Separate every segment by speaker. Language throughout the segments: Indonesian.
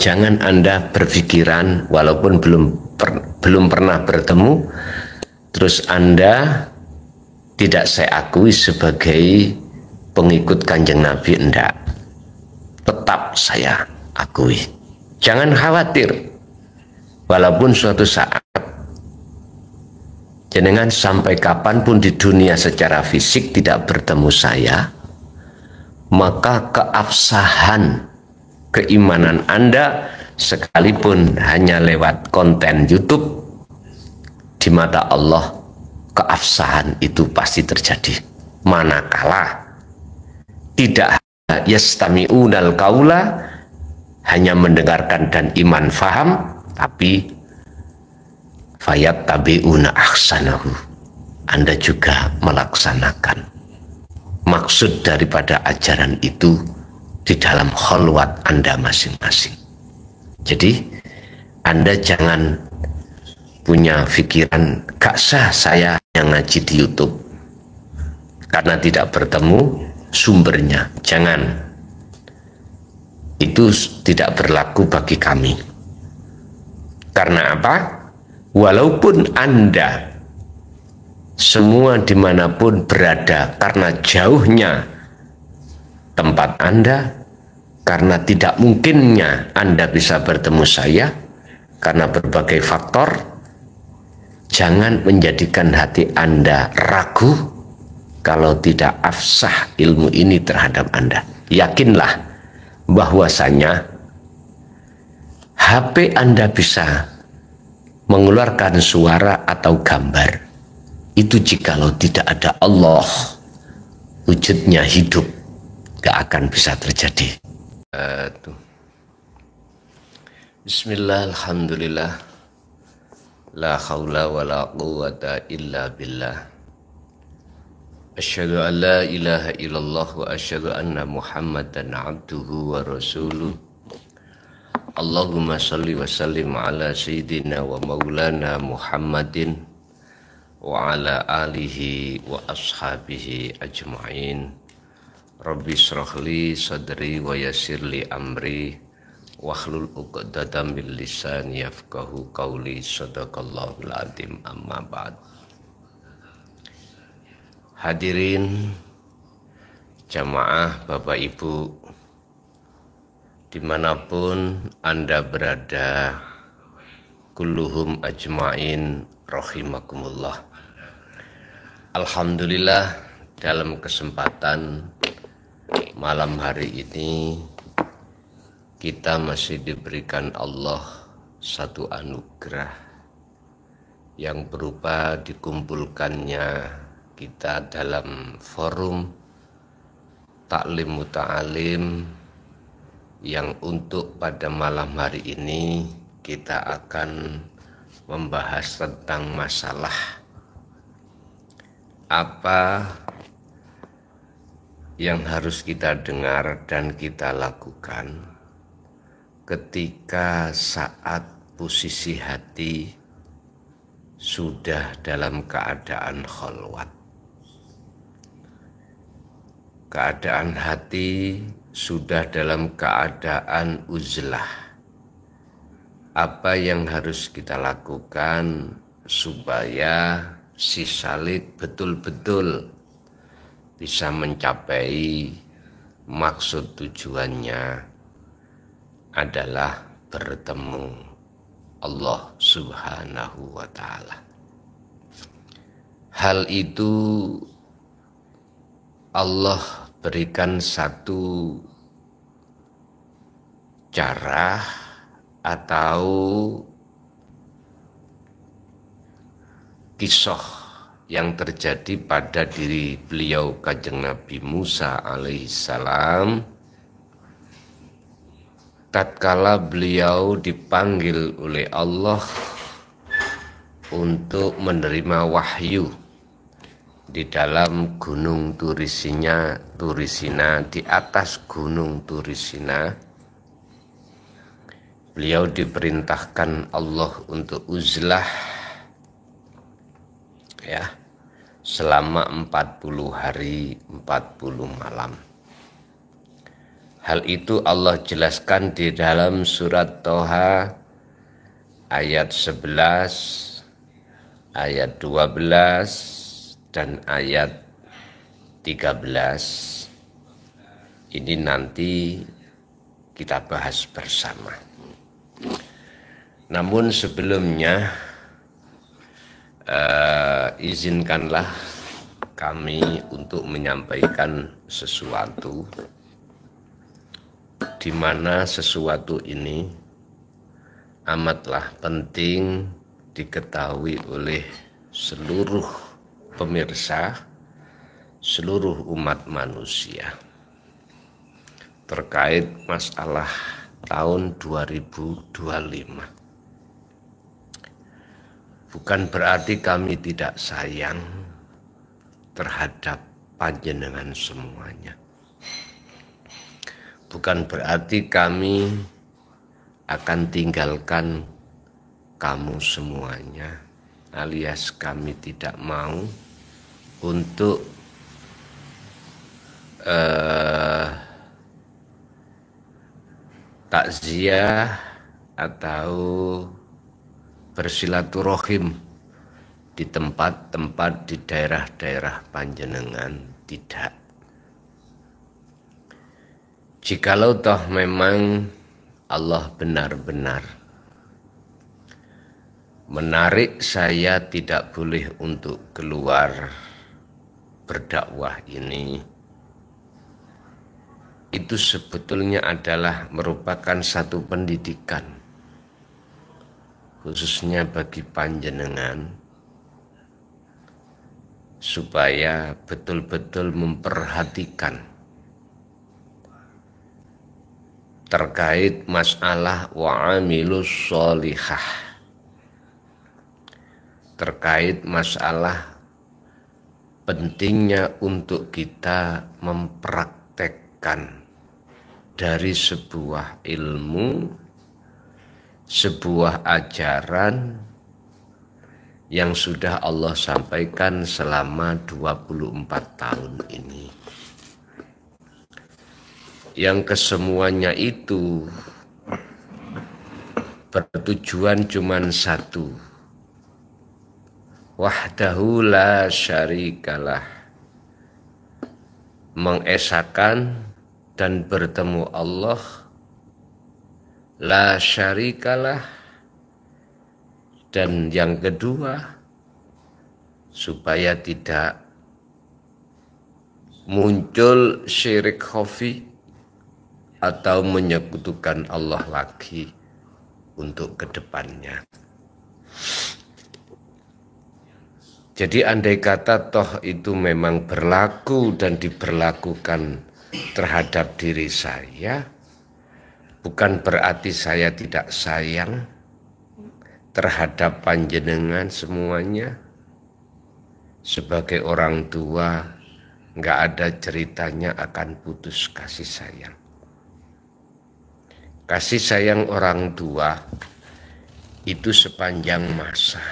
Speaker 1: jangan Anda berpikiran walaupun belum pernah bertemu, terus Anda tidak saya akui sebagai pengikut Kanjeng Nabi. Enggak, tetap saya akui. Jangan khawatir, walaupun suatu saat jenengan sampai kapanpun di dunia secara fisik tidak bertemu saya, maka keabsahan keimanan Anda sekalipun hanya lewat konten YouTube, di mata Allah keabsahan itu pasti terjadi. Manakala tidak yastami'unal qaula, hanya mendengarkan dan iman faham, tapi fayattabi'una ahsanahu, Anda juga melaksanakan maksud daripada ajaran itu di dalam khalwat Anda masing-masing. Jadi Anda jangan punya pikiran gak sah saya yang ngaji di YouTube karena tidak bertemu sumbernya. Jangan, itu tidak berlaku bagi kami. Karena apa? Walaupun Anda semua dimanapun berada, karena jauhnya tempat Anda, karena tidak mungkinnya Anda bisa bertemu saya karena berbagai faktor, jangan menjadikan hati Anda ragu kalau tidak afsah ilmu ini terhadap Anda. Yakinlah bahwasanya HP Anda bisa mengeluarkan suara atau gambar, itu jikalau tidak ada Allah, wujudnya hidup, gak akan bisa terjadi. Bismillah, alhamdulillah, la haula wa la quwwata illa billah. Asyhadu an la ilaha illallah wa asyhadu anna Muhammadan abduhu wa rasuluh. Allahumma salli wa sallim ala sayyidina wa maulana Muhammadin wa ala alihi wa ashabihi ajma'in. Rabbi shrah li sadri wa yassir li amri wahlul 'uqdatam min lisani yafqahu qawli. Shadaqallahul adzim. Amma ba'd. Hadirin jamaah, Bapak Ibu dimanapun Anda berada, kulluhum ajma'in rahimakumullah. Alhamdulillah, dalam kesempatan malam hari ini kita masih diberikan Allah satu anugerah yang berupa dikumpulkannya kita dalam forum taklim muta'alim, yang untuk pada malam hari ini kita akan membahas tentang masalah apa yang harus kita dengar dan kita lakukan ketika saat posisi hati sudah dalam keadaan khalwat. Keadaan hati sudah dalam keadaan uzlah. Apa yang harus kita lakukan supaya si salib betul-betul bisa mencapai maksud tujuannya adalah bertemu Allah Subhanahu wa ta'ala. Hal itu Allah berikan satu cara atau kisah yang terjadi pada diri beliau Kanjeng Nabi Musa alaihissalam tatkala beliau dipanggil oleh Allah untuk menerima wahyu di dalam gunung Turisina, di atas gunung Turisina. Beliau diperintahkan Allah untuk uzlah ya, selama 40 hari 40 malam. Hal itu Allah jelaskan di dalam surat Toha ayat 11, ayat 12, dan ayat 13. Ini nanti kita bahas bersama. Namun sebelumnya izinkanlah kami untuk menyampaikan sesuatu, di mana sesuatu ini amatlah penting diketahui oleh seluruh pemirsa, seluruh umat manusia, terkait masalah tahun 2025. Bukan berarti kami tidak sayang terhadap panjenengan semuanya. Bukan berarti kami akan tinggalkan kamu semuanya, alias kami tidak mau untuk takziah atau bersilaturahim di tempat-tempat di daerah-daerah panjenengan, tidak. Jikalau toh memang Allah benar-benar menarik saya tidak boleh untuk keluar berdakwah ini, itu sebetulnya adalah merupakan satu pendidikan, khususnya bagi panjenengan, supaya betul-betul memperhatikan terkait masalah wa'amilus sholihah, terkait masalah pentingnya untuk kita mempraktekkan dari sebuah ilmu, sebuah ajaran yang sudah Allah sampaikan selama 24 tahun ini. Yang kesemuanya itu bertujuan cuman satu, wahdahu la syarikalah, mengesakan dan bertemu Allah, la syarikalah. Dan yang kedua, supaya tidak muncul syirik khafi atau menyekutukan Allah lagi untuk kedepannya. Jadi andai kata toh itu memang berlaku dan diberlakukan terhadap diri saya, bukan berarti saya tidak sayang terhadap panjenengan semuanya. Sebagai orang tua, nggak ada ceritanya akan putus kasih sayang. Kasih sayang orang tua itu sepanjang masa.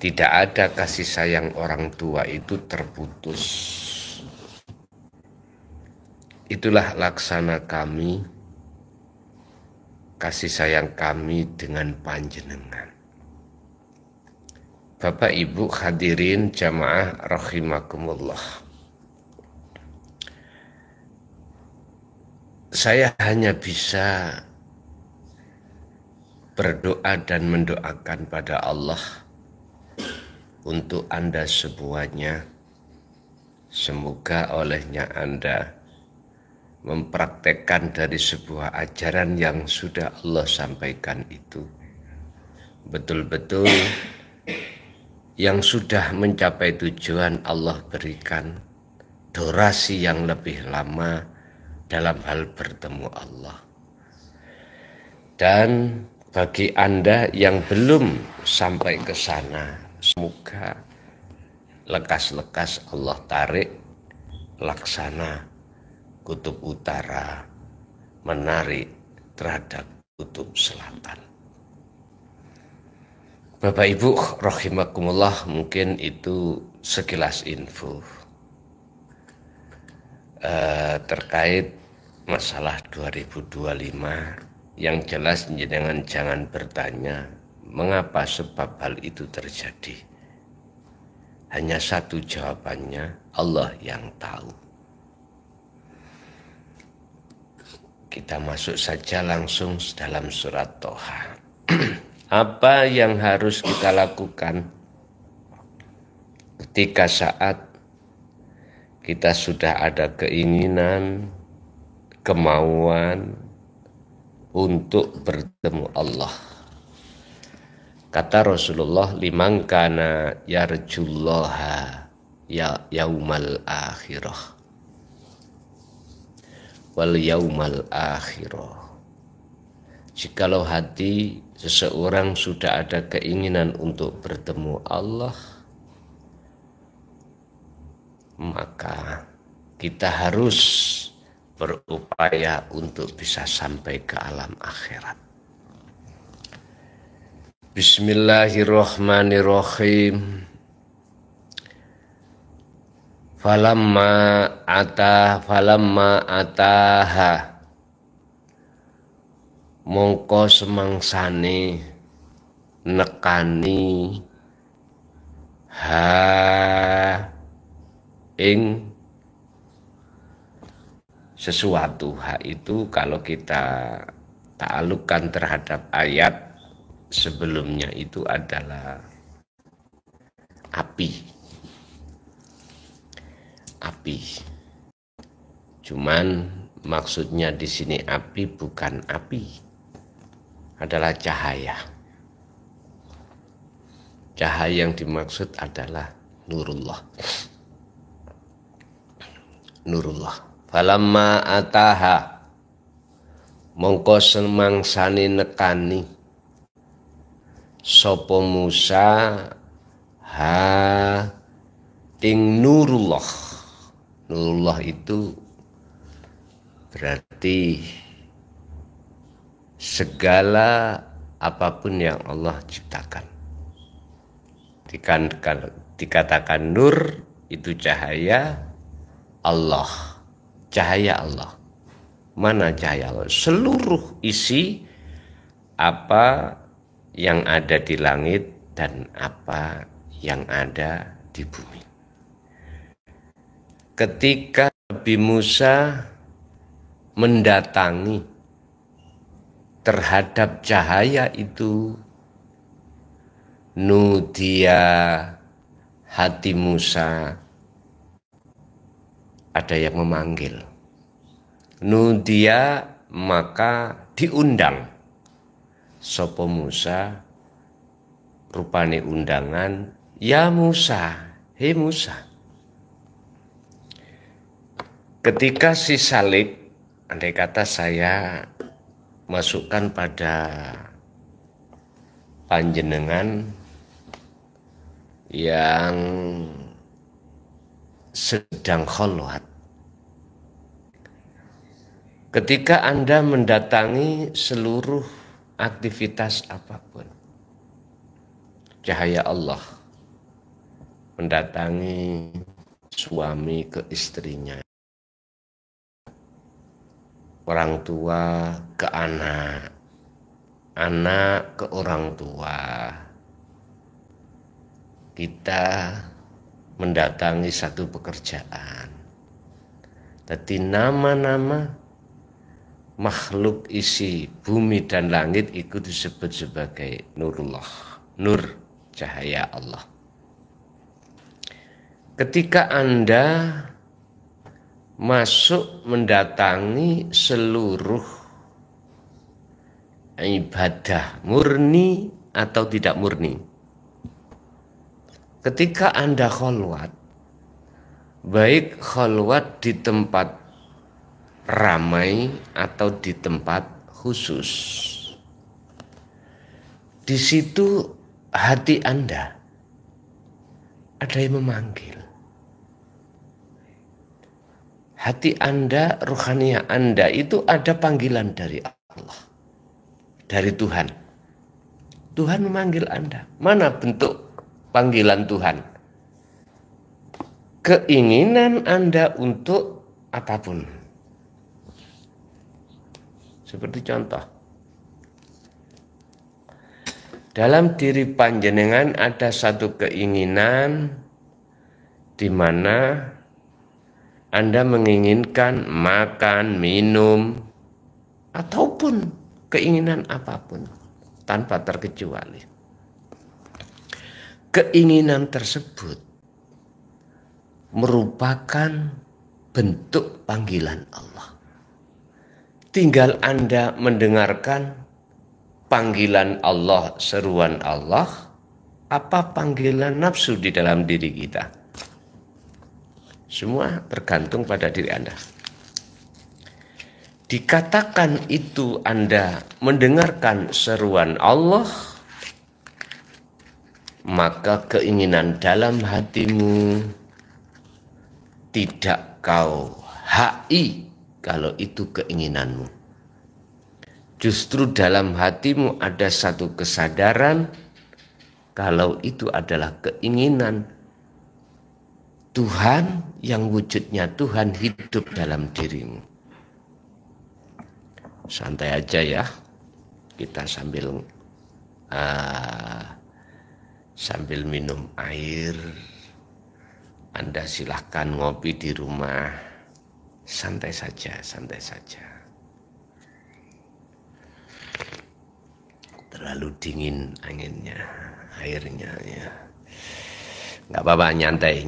Speaker 1: Tidak ada kasih sayang orang tua itu terputus. Itulah laksana kami, kasih sayang kami dengan panjenengan. Bapak Ibu hadirin jamaah rahimakumullah. Saya hanya bisa berdoa dan mendoakan pada Allah untuk Anda semuanya. Semoga olehnya Anda mempraktekkan dari sebuah ajaran yang sudah Allah sampaikan itu betul-betul yang sudah mencapai tujuan, Allah berikan durasi yang lebih lama dalam hal bertemu Allah. Dan bagi Anda yang belum sampai ke sana, semoga lekas-lekas Allah tarik laksana kutub utara menarik terhadap kutub selatan. Bapak Ibu rahimakumullah, mungkin itu sekilas info. terkait masalah 2025, yang jelas jangan bertanya mengapa sebab hal itu terjadi. Hanya satu jawabannya, Allah yang tahu. Kita masuk saja langsung dalam surat Toha. Apa yang harus kita lakukan ketika saat kita sudah ada keinginan, kemauan untuk bertemu Allah? Kata Rasulullah, liman kana yarjullaha yaumal akhirah wal yaumal akhirah. Jikalau hati seseorang sudah ada keinginan untuk bertemu Allah, maka kita harus berupaya untuk bisa sampai ke alam akhirat. Bismillahirrahmanirrahim. Falamma ataha, mongko semangsane nekani ing sesuatu. Itu kalau kita ta'alluqkan terhadap ayat sebelumnya itu adalah api. Cuman maksudnya di sini api bukan api, adalah cahaya. Cahaya yang dimaksud adalah nurullah. Falamma ataha, mongko semangsane nekani sapa Musa ing nurullah. Nurullah itu berarti segala apapun yang Allah ciptakan. Dikatakan nur itu cahaya Allah. Cahaya Allah. Mana cahaya Allah? Seluruh isi apa yang ada di langit dan apa yang ada di bumi. Ketika Nabi Musa mendatangi terhadap cahaya itu, nudia, hati Musa ada yang memanggil. Nudia, maka diundang. Sopo Musa, rupane undangan, ya Musa, hei Musa. Ketika si salib, andai kata saya masukkan pada panjenengan yang sedang kholwat. Ketika Anda mendatangi seluruh aktivitas apapun, cahaya Allah mendatangi suami ke istrinya, orang tua ke anak, anak ke orang tua. Kita mendatangi satu pekerjaan. Tapi nama-nama makhluk isi bumi dan langit itu disebut sebagai nurullah, nur cahaya Allah. Ketika Anda masuk mendatangi seluruh ibadah murni atau tidak murni, ketika Anda kholwat, baik kholwat di tempat ramai atau di tempat khusus, di situ hati Anda ada yang memanggil. Hati Anda, rohaniah Anda itu ada panggilan dari Allah, dari Tuhan. Tuhan memanggil Anda. Mana bentuk panggilan Tuhan? Keinginan Anda untuk apapun. Seperti contoh, dalam diri panjenengan ada satu keinginan di mana Anda menginginkan makan, minum, ataupun keinginan apapun tanpa terkecuali. Keinginan tersebut merupakan bentuk panggilan Allah. Tinggal Anda mendengarkan panggilan Allah, seruan Allah, apa panggilan nafsu di dalam diri kita. Semua tergantung pada diri Anda. Dikatakan itu Anda mendengarkan seruan Allah, maka keinginan dalam hatimu tidak kau hai kalau itu keinginanmu. Justru dalam hatimu ada satu kesadaran kalau itu adalah keinginan Tuhan yang wujudnya Tuhan hidup dalam dirimu. Santai aja ya, kita sambil minum air. Anda silahkan ngopi di rumah, santai saja, santai saja. Terlalu dingin anginnya, airnya ya. Nggak apa-apa, nyantai.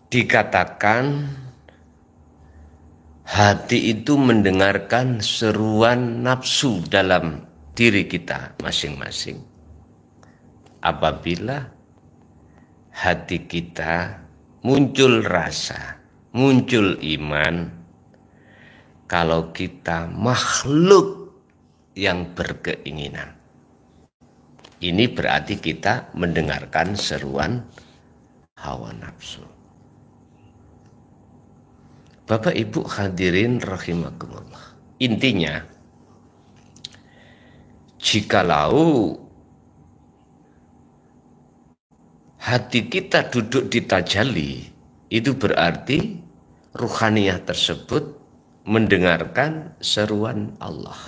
Speaker 1: Dikatakan hati itu mendengarkan seruan nafsu dalam diri kita masing-masing. Apabila hati kita muncul rasa, muncul iman, kalau kita makhluk yang berkeinginan. Ini berarti kita mendengarkan seruan hawa nafsu. Bapak Ibu hadirin rahimakumullah. Intinya, jikalau hati kita duduk di tajalli, itu berarti ruhaniyah tersebut mendengarkan seruan Allah.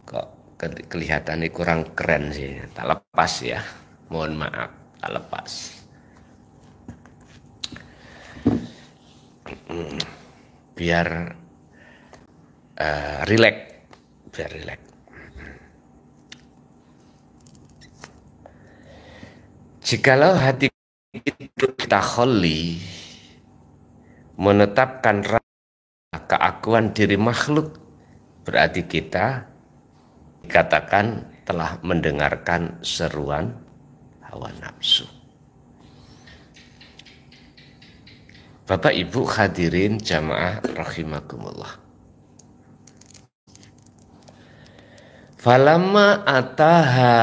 Speaker 1: Kok kelihatannya kurang keren sih, tak lepas ya. Mohon maaf, tak lepas. Biar rileks, Jikalau hati kita kholi, menetapkan keakuan diri makhluk, berarti kita dikatakan telah mendengarkan seruan hawa nafsu. Bapak Ibu hadirin jamaah rahimakumullah. Falamma ataha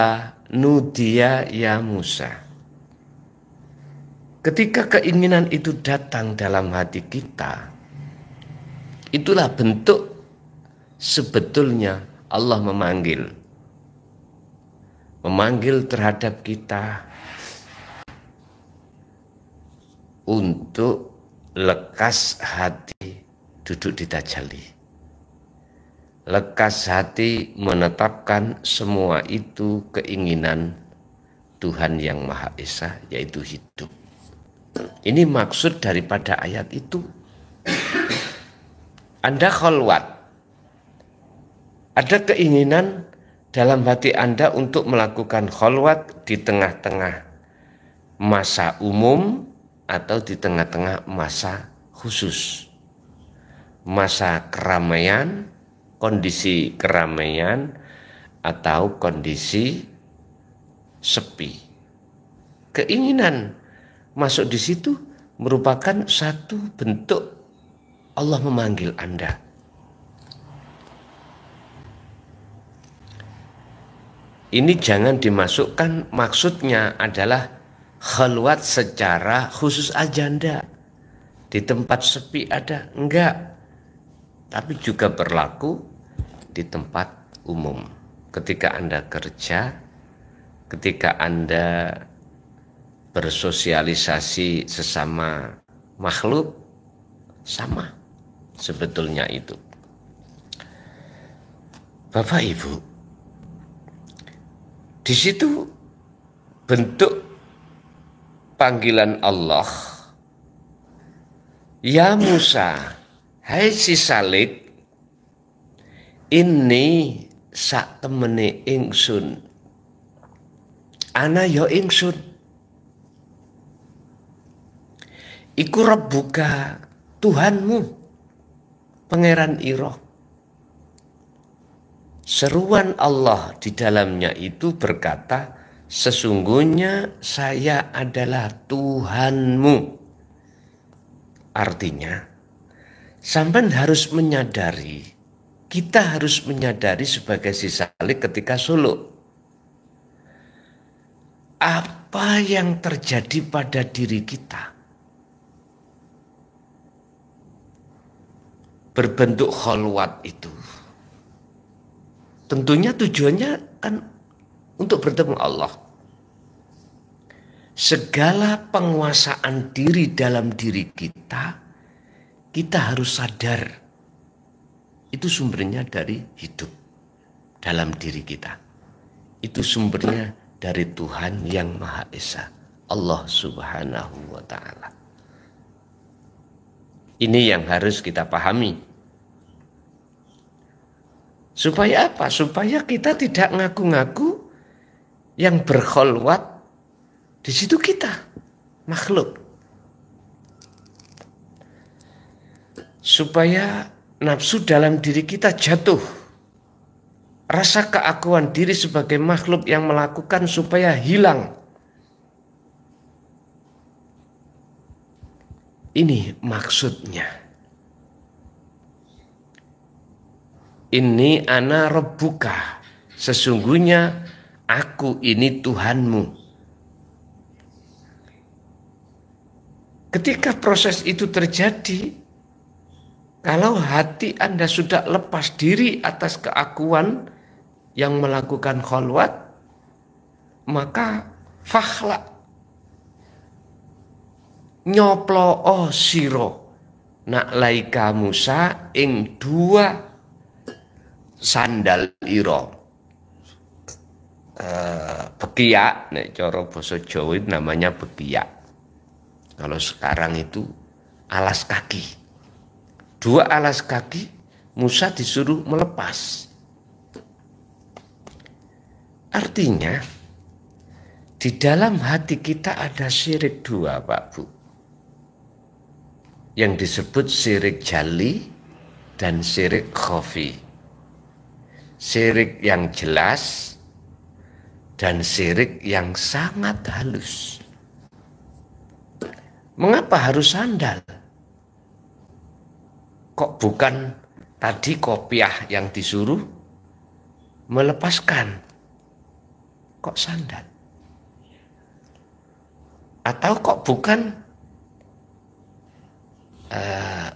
Speaker 1: nudiya ya Musa. Ketika keinginan itu datang dalam hati kita, itulah bentuk sebetulnya Allah memanggil terhadap kita untuk lekas hati duduk di tajalli. Lekas hati menetapkan semua itu keinginan Tuhan yang Maha Esa, yaitu hidup. Ini maksud daripada ayat itu. Anda khalwat, ada keinginan dalam hati Anda untuk melakukan khalwat di tengah-tengah masa umum atau di tengah-tengah masa khusus. Masa keramaian, kondisi keramaian, atau kondisi sepi. Keinginan masuk di situ merupakan satu bentuk Allah memanggil Anda. Ini jangan dimasukkan, maksudnya adalah khalwat secara khusus ajanda. Di tempat sepi ada, enggak. Tapi juga berlaku di tempat umum. ketika Anda kerja, ketika Anda bersosialisasi sesama makhluk, sama sebetulnya itu. Bapak Ibu, di situ bentuk panggilan Allah, ya Musa, hai si Salik, ini sak temene ingsun, ana ya ingsun, iku Rabbuka, Tuhanmu, Pangeran ira. Seruan Allah di dalamnya itu berkata, sesungguhnya saya adalah Tuhanmu. Artinya, sampean harus menyadari, kita harus menyadari sebagai si Salik ketika suluk, apa yang terjadi pada diri kita berbentuk kholwat itu. Tentunya tujuannya kan untuk bertemu Allah. Segala penguasaan diri dalam diri kita, kita harus sadar itu sumbernya dari hidup dalam diri kita. Itu sumbernya dari Tuhan yang Maha Esa, Allah Subhanahu wa Ta'ala. Ini yang harus kita pahami. Supaya apa? Supaya kita tidak ngaku-ngaku yang berkholwat di situ kita, makhluk. Supaya nafsu dalam diri kita jatuh. Rasa keakuan diri sebagai makhluk yang melakukan supaya hilang. Ini maksudnya. Ini ana Rabbuka, sesungguhnya aku ini Tuhanmu. Ketika proses itu terjadi, kalau hati Anda sudah lepas diri atas keakuan yang melakukan kholwat, maka fakhla, nyoplo siro nak laika Musa ing dua sandal iro, bekiak, nek cara basa Jawa itu namanya bekiak. Kalau sekarang itu alas kaki. Dua alas kaki Musa disuruh melepas. Artinya di dalam hati kita ada syirik dua, Pak Bu, yang disebut syirik jali dan syirik khafi. Syirik yang jelas dan syirik yang sangat halus. Mengapa harus sandal? Kok bukan tadi kopiah yang disuruh melepaskan? Kok sandal? Atau kok bukan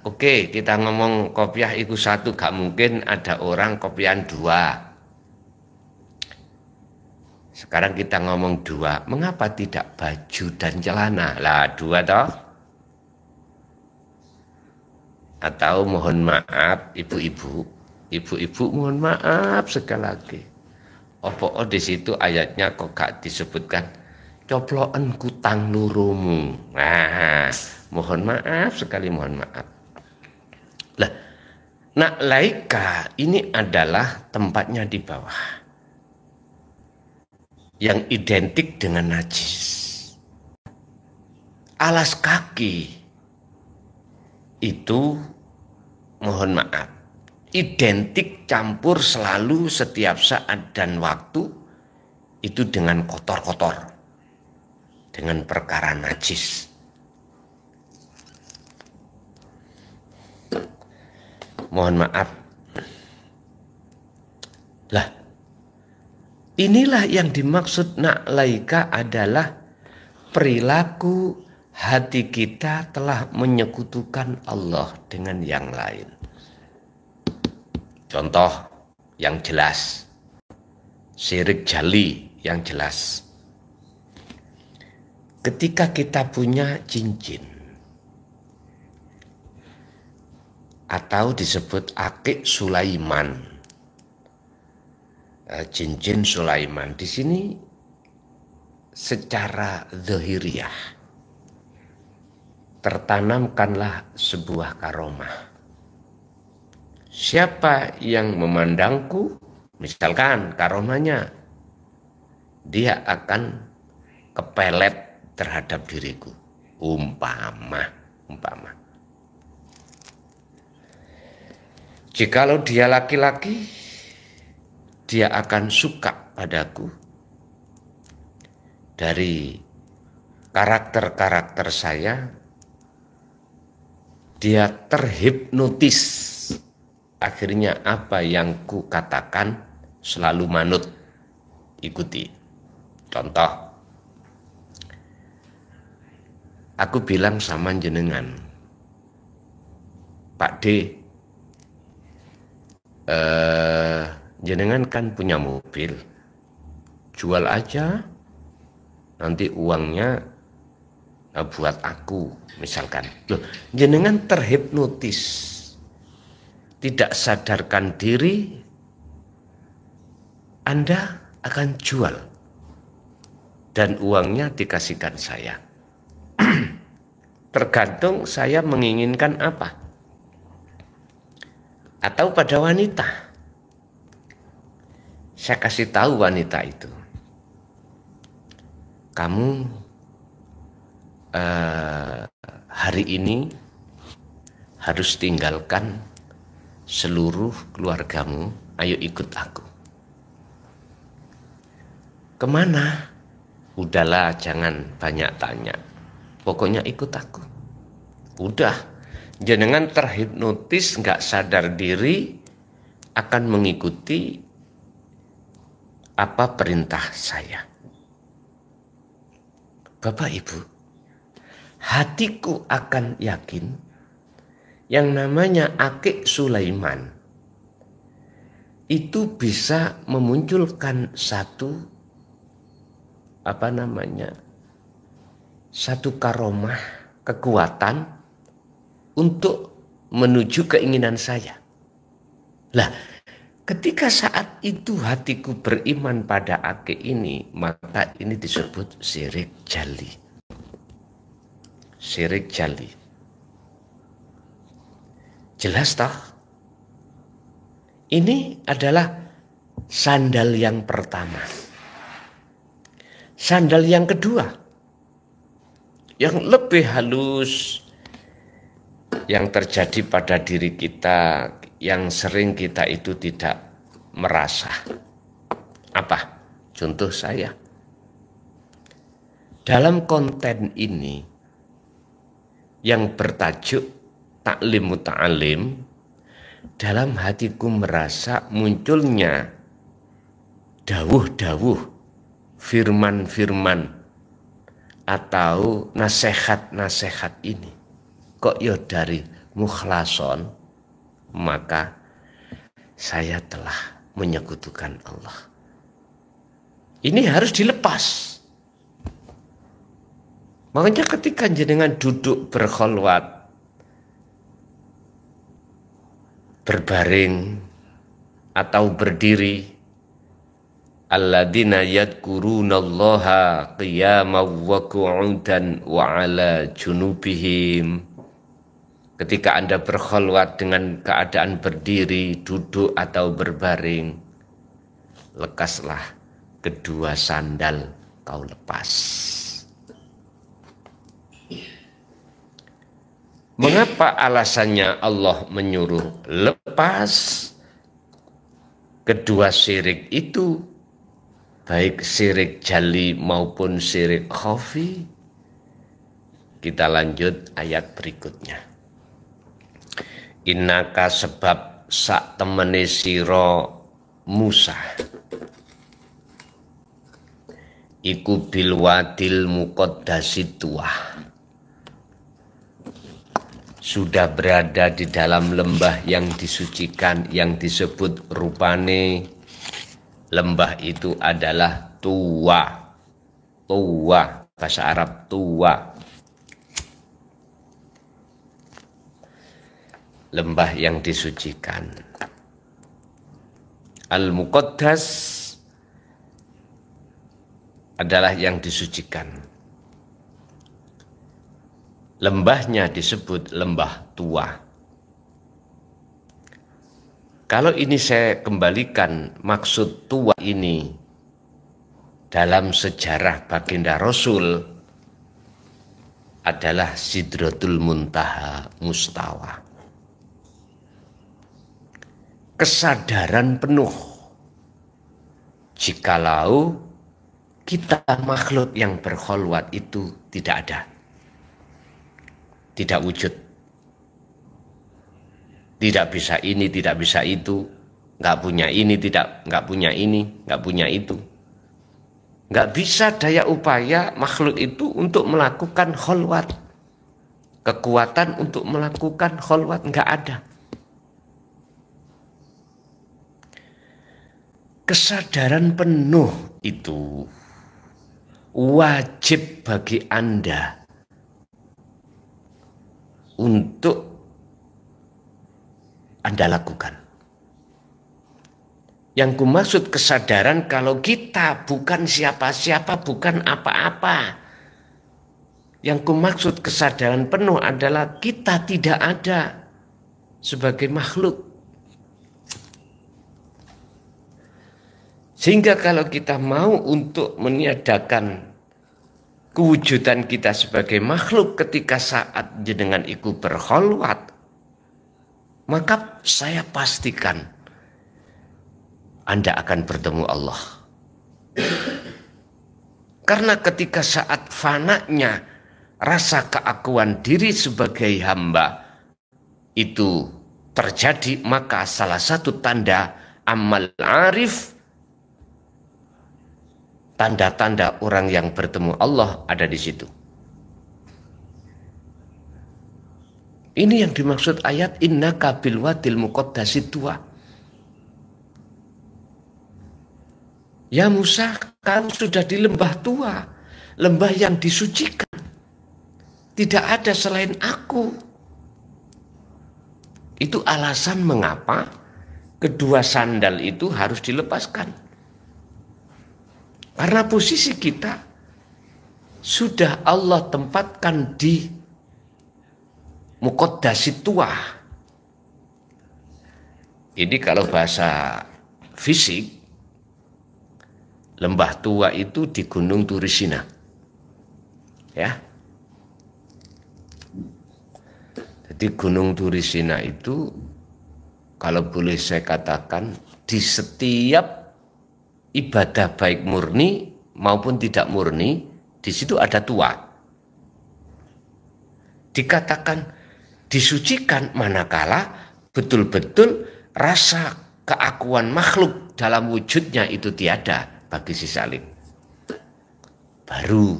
Speaker 1: oke, kita ngomong kopiah itu satu, gak mungkin ada orang kopian dua. Sekarang kita ngomong dua, mengapa tidak baju dan celana? Lah dua toh? Atau mohon maaf ibu-ibu, mohon maaf sekali lagi. Apa di situ ayatnya kok gak disebutkan coploken kutang lurumu? Nah, mohon maaf sekali, mohon maaf. Lah, nak laika ini adalah tempatnya di bawah, yang identik dengan najis. Alas kaki itu, mohon maaf, identik campur selalu setiap saat dan waktu itu dengan kotor-kotor, dengan perkara najis. Mohon maaf. Lah, inilah yang dimaksud nak laika adalah perilaku hati kita telah menyekutukan Allah dengan yang lain. Contoh yang jelas, syirik jali yang jelas. Ketika kita punya cincin atau disebut akik Sulaiman, cincin Sulaiman, di sini secara zahiriyah tertanamkanlah sebuah karomah. Siapa yang memandangku, misalkan karomahnya, dia akan kepelet terhadap diriku. Umpama. Jikalau dia laki-laki, dia akan suka padaku dari karakter-karakter saya. Dia terhipnotis. Akhirnya apa yang ku katakan selalu manut, ikuti. Contoh, aku bilang sama jenengan, Pak D, jenengan kan punya mobil, jual aja, nanti uangnya buat aku, misalkan. Loh, jenengan terhipnotis, tidak sadarkan diri, Anda akan jual dan uangnya dikasihkan saya. Tergantung saya menginginkan apa. Atau pada wanita, saya kasih tahu wanita itu, kamu hari ini harus tinggalkan seluruh keluargamu, ayo ikut aku. Kemana? Udahlah, jangan banyak tanya, pokoknya ikut aku. Udah, jenengan terhipnotis, nggak sadar diri, akan mengikuti apa perintah saya. Bapak Ibu, hatiku akan yakin yang namanya akik Sulaiman itu bisa memunculkan satu karomah, kekuatan untuk menuju keinginan saya. Lah, ketika saat itu hatiku beriman pada akik ini, maka ini disebut syirik jali. Syirik jali. Jelas toh? Ini adalah sandal yang pertama. Sandal yang kedua, yang lebih halus, yang terjadi pada diri kita, yang sering kita itu tidak merasa. Apa? Contoh saya. Dalam konten ini yang bertajuk Taklim Muta'alim, dalam hatiku merasa munculnya dawuh-dawuh, firman-firman atau nasihat-nasihat ini kok ya dari mukhlason, maka saya telah menyekutukan Allah. Ini harus dilepas. Makanya ketika jenengan duduk berkholwat, berbaring atau berdiri, alladzina yadhkurunallaha qiyaman wa qu'udan wa ala junubihim. Ketika Anda berkholwat dengan keadaan berdiri, duduk atau berbaring, lekaslah kedua sandal kau lepas. Mengapa alasannya Allah menyuruh lepas kedua syirik itu, baik syirik jali maupun syirik khafi? Kita lanjut ayat berikutnya. Innaka sebab sak temene sira Musa iku bil wadil muqaddasi tuah, sudah berada di dalam lembah yang disucikan yang disebut rupane Lembah itu adalah tua. Tua, bahasa Arab tua. Lembah yang disucikan. Al-Muqaddas adalah yang disucikan. Lembahnya disebut lembah tua. Kalau ini saya kembalikan maksud tua ini dalam sejarah baginda Rasul adalah Sidratul Muntaha Mustawa. Kesadaran penuh jikalau kita makhluk yang berkholwat itu tidak ada, tidak wujud, tidak bisa ini, tidak bisa itu, nggak punya ini, nggak punya ini, nggak punya itu. Nggak bisa daya upaya makhluk itu untuk melakukan kholwat. Kekuatan untuk melakukan kholwat nggak ada. Kesadaran penuh itu wajib bagi Anda untuk Anda lakukan. Yang kumaksud kesadaran kalau kita bukan siapa-siapa, bukan apa-apa. Yang kumaksud kesadaran penuh adalah kita tidak ada sebagai makhluk. Sehingga kalau kita mau untuk meniadakan kewujudan kita sebagai makhluk ketika saat jenengan iku berkholwat, maka saya pastikan Anda akan bertemu Allah. Karena ketika saat fananya rasa keakuan diri sebagai hamba itu terjadi, maka salah satu tanda amal arif, tanda-tanda orang yang bertemu Allah ada di situ. Ini yang dimaksud ayat innaka bil wadil muqaddasi tua. Ya Musa, kamu sudah di lembah tua, lembah yang disucikan. Tidak ada selain aku. Itu alasan mengapa kedua sandal itu harus dilepaskan. Karena posisi kita sudah Allah tempatkan di muqaddasi tua. Ini kalau bahasa fisik, lembah tua itu di Gunung Turisina. Ya. Jadi Gunung Turisina itu kalau boleh saya katakan di setiap ibadah baik murni maupun tidak murni, di situ ada tua. Dikatakan disucikan manakala betul-betul rasa keakuan makhluk dalam wujudnya itu tiada bagi si salib. Baru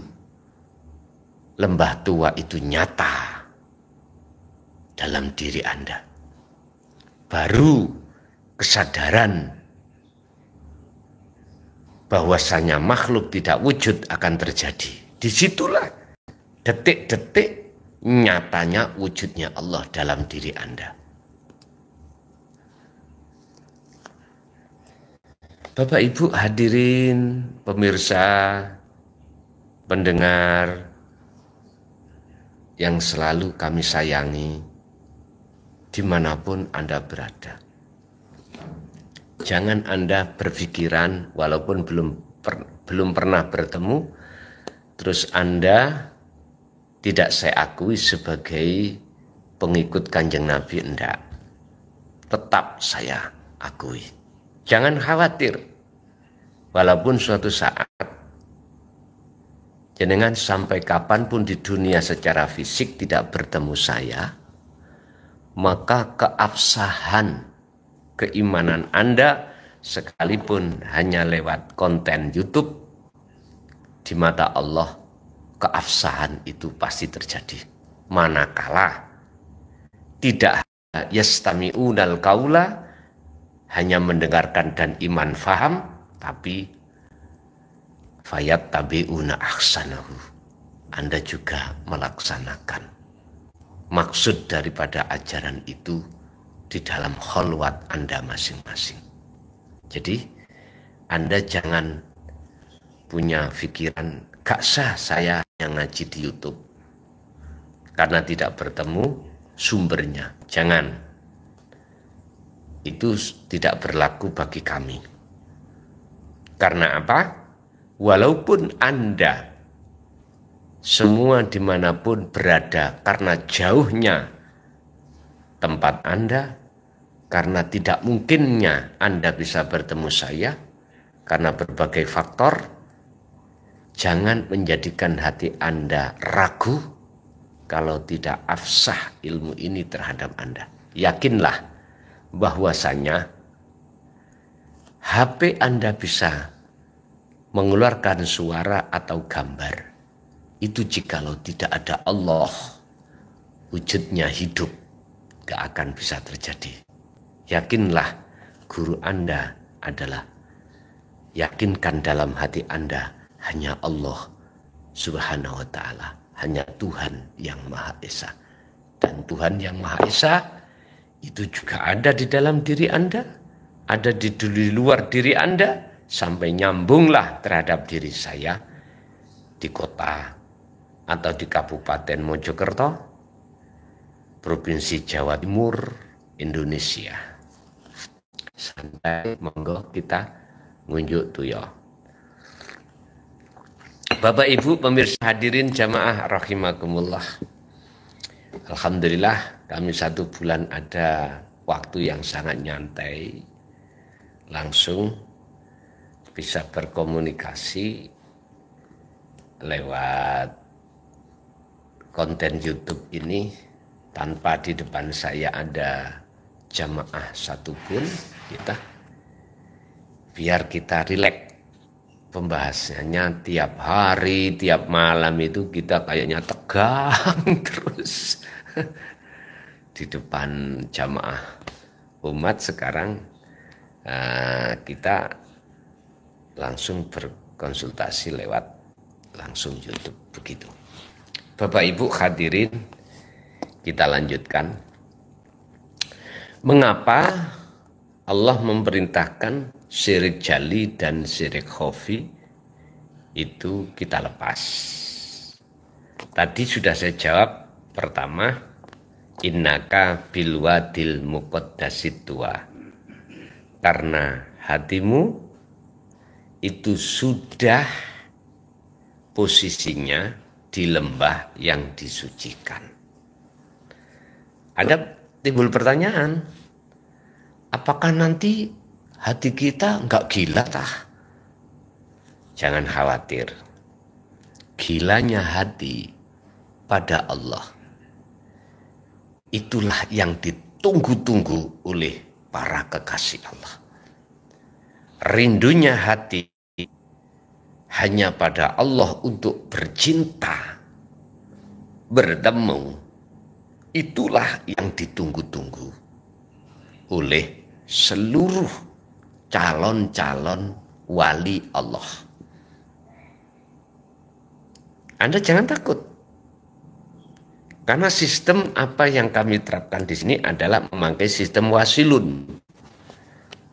Speaker 1: lembah tua itu nyata dalam diri Anda. Baru kesadaran bahwasanya makhluk tidak wujud akan terjadi. Disitulah detik-detik nyatanya wujudnya Allah dalam diri Anda. Bapak Ibu hadirin, pemirsa, pendengar yang selalu kami sayangi dimanapun Anda berada. Jangan Anda berpikiran walaupun belum pernah bertemu, terus Anda tidak saya akui sebagai pengikut Kanjeng Nabi, enggak. Tetap saya akui. Jangan khawatir, walaupun suatu saat jenengan sampai kapanpun di dunia secara fisik tidak bertemu saya, maka keabsahan keimanan Anda sekalipun hanya lewat konten YouTube, di mata Allah keabsahan itu pasti terjadi. Manakala tidak yastami'unal qaula, hanya mendengarkan dan iman faham, tapi fayat tabi'una ahsanahu, Anda juga melaksanakan maksud daripada ajaran itu di dalam khalwat Anda masing-masing. Jadi Anda jangan punya pikiran gak sah saya yang ngaji di YouTube karena tidak bertemu sumbernya. Jangan. Itu tidak berlaku bagi kami. Karena apa? Walaupun Anda semua dimanapun berada, karena jauhnya tempat Anda, karena tidak mungkinnya Anda bisa bertemu saya, karena berbagai faktor, jangan menjadikan hati Anda ragu kalau tidak afsah ilmu ini terhadap Anda. Yakinlah bahwasanya HP Anda bisa mengeluarkan suara atau gambar. Itu jikalau tidak ada Allah, wujudnya hidup, gak akan bisa terjadi. Yakinlah guru Anda adalah, yakinkan dalam hati Anda hanya Allah Subhanahu wa ta'ala, hanya Tuhan yang Maha Esa. Dan Tuhan yang Maha Esa itu juga ada di dalam diri Anda, ada di luar diri Anda, sampai nyambunglah terhadap diri saya di kota atau di Kabupaten Mojokerto, Provinsi Jawa Timur, Indonesia. Santai, monggo kita ngunjuk tuh ya. Bapak Ibu pemirsa hadirin jamaah rahimakumullah. Alhamdulillah kami 1 bulan ada waktu yang sangat nyantai, langsung bisa berkomunikasi lewat konten YouTube ini tanpa di depan saya ada jamaah satupun. Biar kita rileks pembahasannya, tiap hari, tiap malam itu kita kayaknya tegang terus di depan jamaah umat. Sekarang kita langsung berkonsultasi lewat langsung YouTube begitu. Bapak Ibu hadirin, kita lanjutkan. Mengapa Allah memerintahkan syirik jali dan syirik khafi itu kita lepas? Tadi sudah saya jawab. Pertama, innaka bilwadil muqaddasit tua, karena hatimu itu sudah posisinya di lembah yang disucikan. Ada timbul pertanyaan, apakah nanti hati kita enggak gila tah? Jangan khawatir. Gilanya hati pada Allah, itulah yang ditunggu-tunggu oleh para kekasih Allah. Rindunya hati hanya pada Allah untuk bercinta, bertemu, itulah yang ditunggu-tunggu oleh seluruh calon-calon wali Allah. Anda jangan takut, karena sistem apa yang kami terapkan di sini adalah memakai sistem wasilun,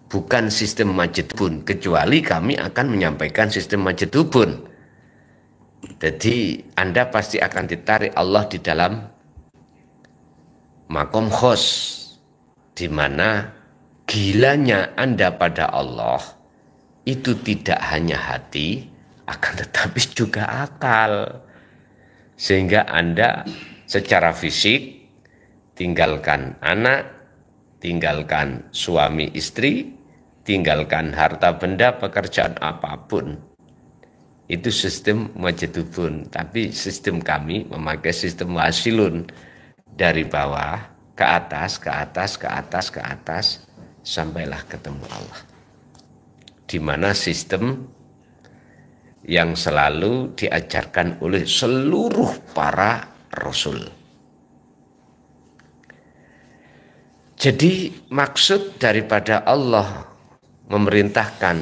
Speaker 1: bukan sistem majedubun, kecuali kami akan menyampaikan sistem majedubun. Jadi Anda pasti akan ditarik Allah di dalam makom khos, di mana gilanya Anda pada Allah itu tidak hanya hati, akan tetapi juga akal. Sehingga Anda secara fisik tinggalkan anak, tinggalkan suami istri, tinggalkan harta benda, pekerjaan apapun. Itu sistem majedubun. Tapi sistem kami memakai sistem wasilun, dari bawah ke atas, ke atas, ke atas, ke atas, sampailah ketemu Allah. Di mana sistem yang selalu diajarkan oleh seluruh para rasul. Jadi maksud daripada Allah memerintahkan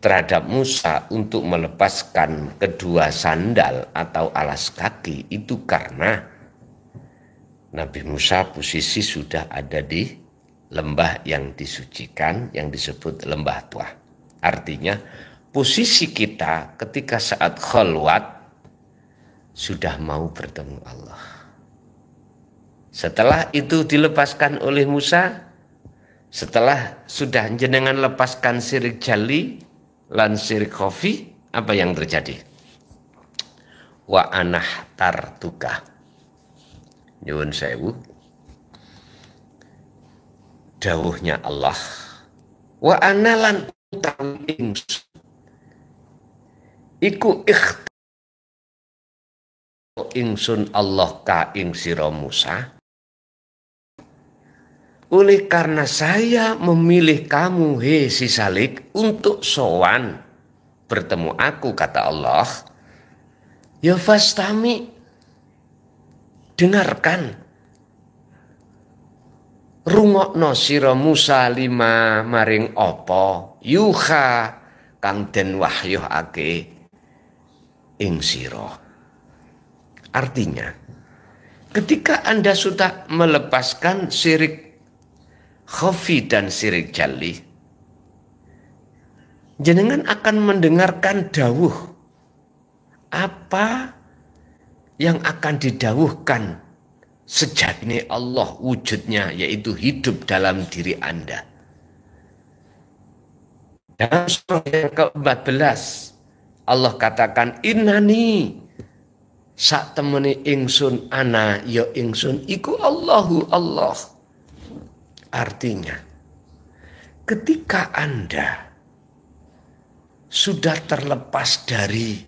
Speaker 1: terhadap Musa untuk melepaskan kedua sandal atau alas kaki itu karena Nabi Musa posisi sudah ada di lembah yang disucikan yang disebut lembah Tuah. Artinya posisi kita ketika saat khalwat sudah mau bertemu Allah. Setelah itu dilepaskan oleh Musa, setelah sudah jenengan lepaskan syirik jali lan syirik khafi, apa yang terjadi? Wa anah tartuka. Nyuwun sewu. Dawuhnya Allah. Wa analan utawi ingsun. Iku ingsun Allah ka ing sira Musa. Oleh karena saya memilih kamu, hei si Salik, untuk sowan bertemu aku, kata Allah. Ya fastami, dengarkan. Rungokno sira Musa lima maring apa yuha kang den wahyuhake ing sira. Artinya, ketika Anda sudah melepaskan syirik khafi dan syirik jali, jenengan akan mendengarkan dawuh apa yang akan didawuhkan sejatine Allah wujudnya, yaitu hidup dalam diri Anda. Dalam surah yang ke-14 Allah katakan innani sak temene ingsun ana ya ingsun iku Allahu Allah. Artinya, ketika Anda sudah terlepas dari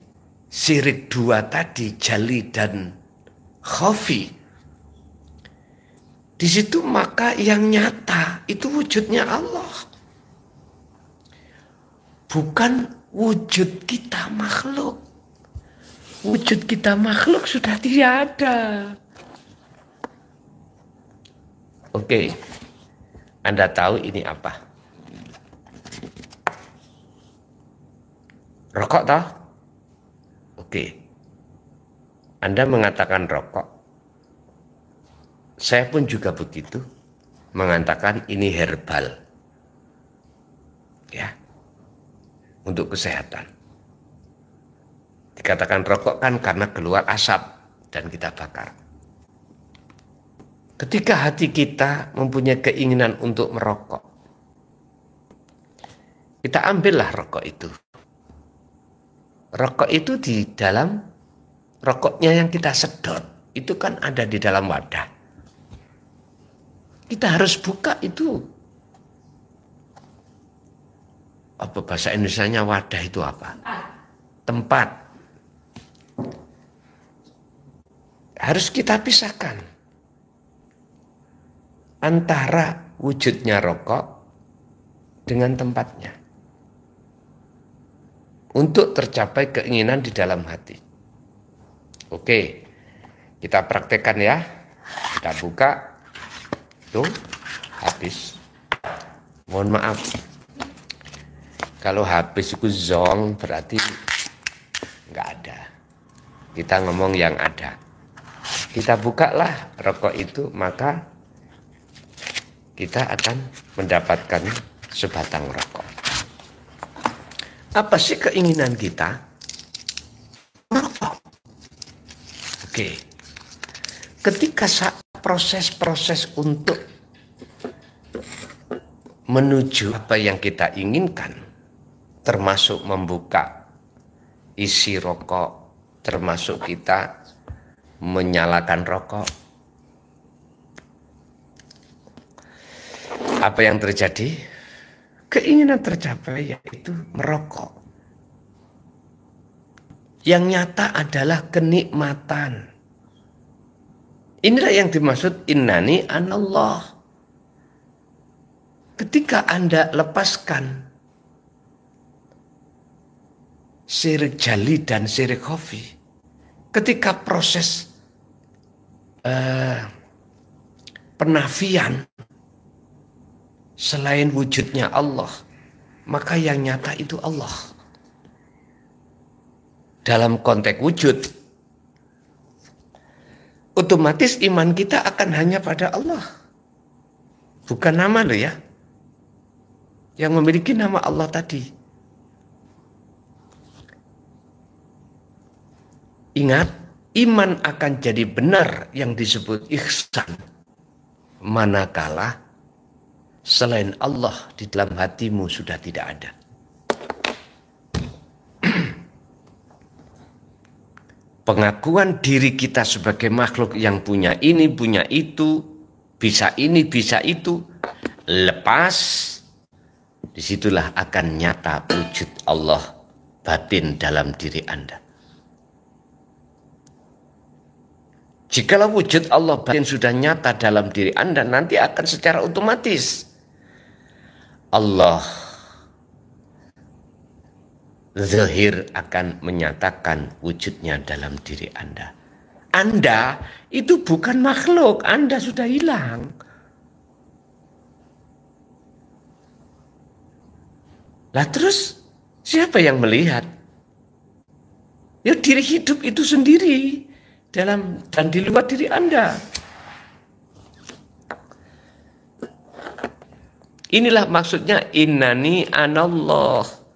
Speaker 1: syirik dua tadi, jali dan khafi, di situ maka yang nyata itu wujudnya Allah. Bukan wujud kita makhluk. Wujud kita makhluk sudah tidak ada. Oke. Anda tahu ini apa? Rokok toh? Oke. Anda mengatakan rokok. Saya pun juga begitu. Mengatakan ini herbal. Ya. Untuk kesehatan. Dikatakan rokok kan karena keluar asap dan kita bakar. Ketika hati kita mempunyai keinginan untuk merokok, kita ambillah rokok itu. Rokok itu di dalam rokoknya yang kita sedot, itu kan ada di dalam wadah. Kita harus buka itu. Apa bahasa Indonesianya wadah itu apa? Tempat. Harus kita pisahkan antara wujudnya rokok dengan tempatnya untuk tercapai keinginan di dalam hati. Oke, kita praktekkan ya. Kita buka. Tuh, habis. Mohon maaf. Kalau habis itu zong berarti nggak ada. Kita ngomong yang ada. Kita bukalah rokok itu, maka kita akan mendapatkan sebatang rokok. Apa sih keinginan kita? Rokok. Oke. Ketika proses-proses untuk menuju apa yang kita inginkan, termasuk membuka isi rokok, termasuk kita menyalakan rokok, apa yang terjadi? Keinginan tercapai yaitu merokok. Yang nyata adalah kenikmatan. Inilah yang dimaksud innani anallah. Ketika Anda lepaskan syirik jali dan syirik khafi, ketika proses penafian selain wujudnya Allah maka yang nyata itu Allah. Dalam konteks wujud, otomatis iman kita akan hanya pada Allah. Bukan nama loh ya. Yang memiliki nama Allah tadi. Ingat, iman akan jadi benar yang disebut ihsan manakala selain Allah di dalam hatimu sudah tidak ada. Pengakuan diri kita sebagai makhluk yang punya ini, punya itu, bisa ini, bisa itu, lepas, disitulah akan nyata wujud Allah batin dalam diri Anda. Jikalau wujud Allah batin sudah nyata dalam diri Anda, nanti akan secara otomatis Allah zahir akan menyatakan wujudnya dalam diri Anda. Anda itu bukan makhluk, Anda sudah hilang. Lah terus siapa yang melihat? Ya diri hidup itu sendiri dalam dan di luar diri Anda. Inilah maksudnya innani anallah.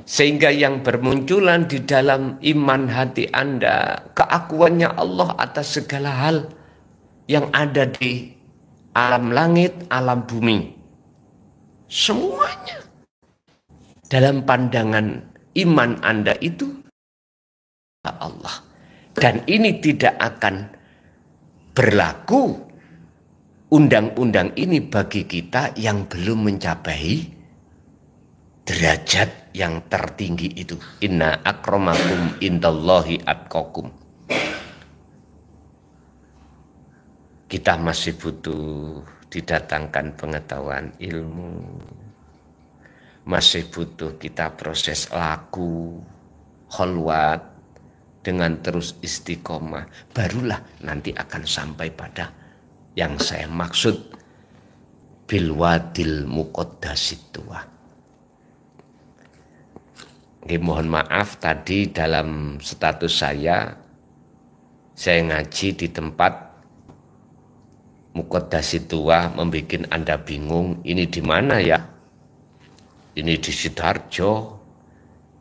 Speaker 1: Sehingga yang bermunculan di dalam iman hati Anda, keakuannya Allah atas segala hal yang ada di alam langit, alam bumi. Semuanya dalam pandangan iman Anda itu Allah. Dan ini tidak akan berlaku undang-undang ini bagi kita yang belum mencapai derajat yang tertinggi itu. Inna akramakum indallahi atqakum. Kita masih butuh didatangkan pengetahuan ilmu. Masih butuh kita proses laku, kholwat, dengan terus istiqomah. Barulah nanti akan sampai pada yang saya maksud bilwadil muqaddasit tuwa. Mohon maaf tadi dalam status saya ngaji di tempat muqaddasit tuwa membuat Anda bingung. Ini di mana ya? Ini di Sidoarjo?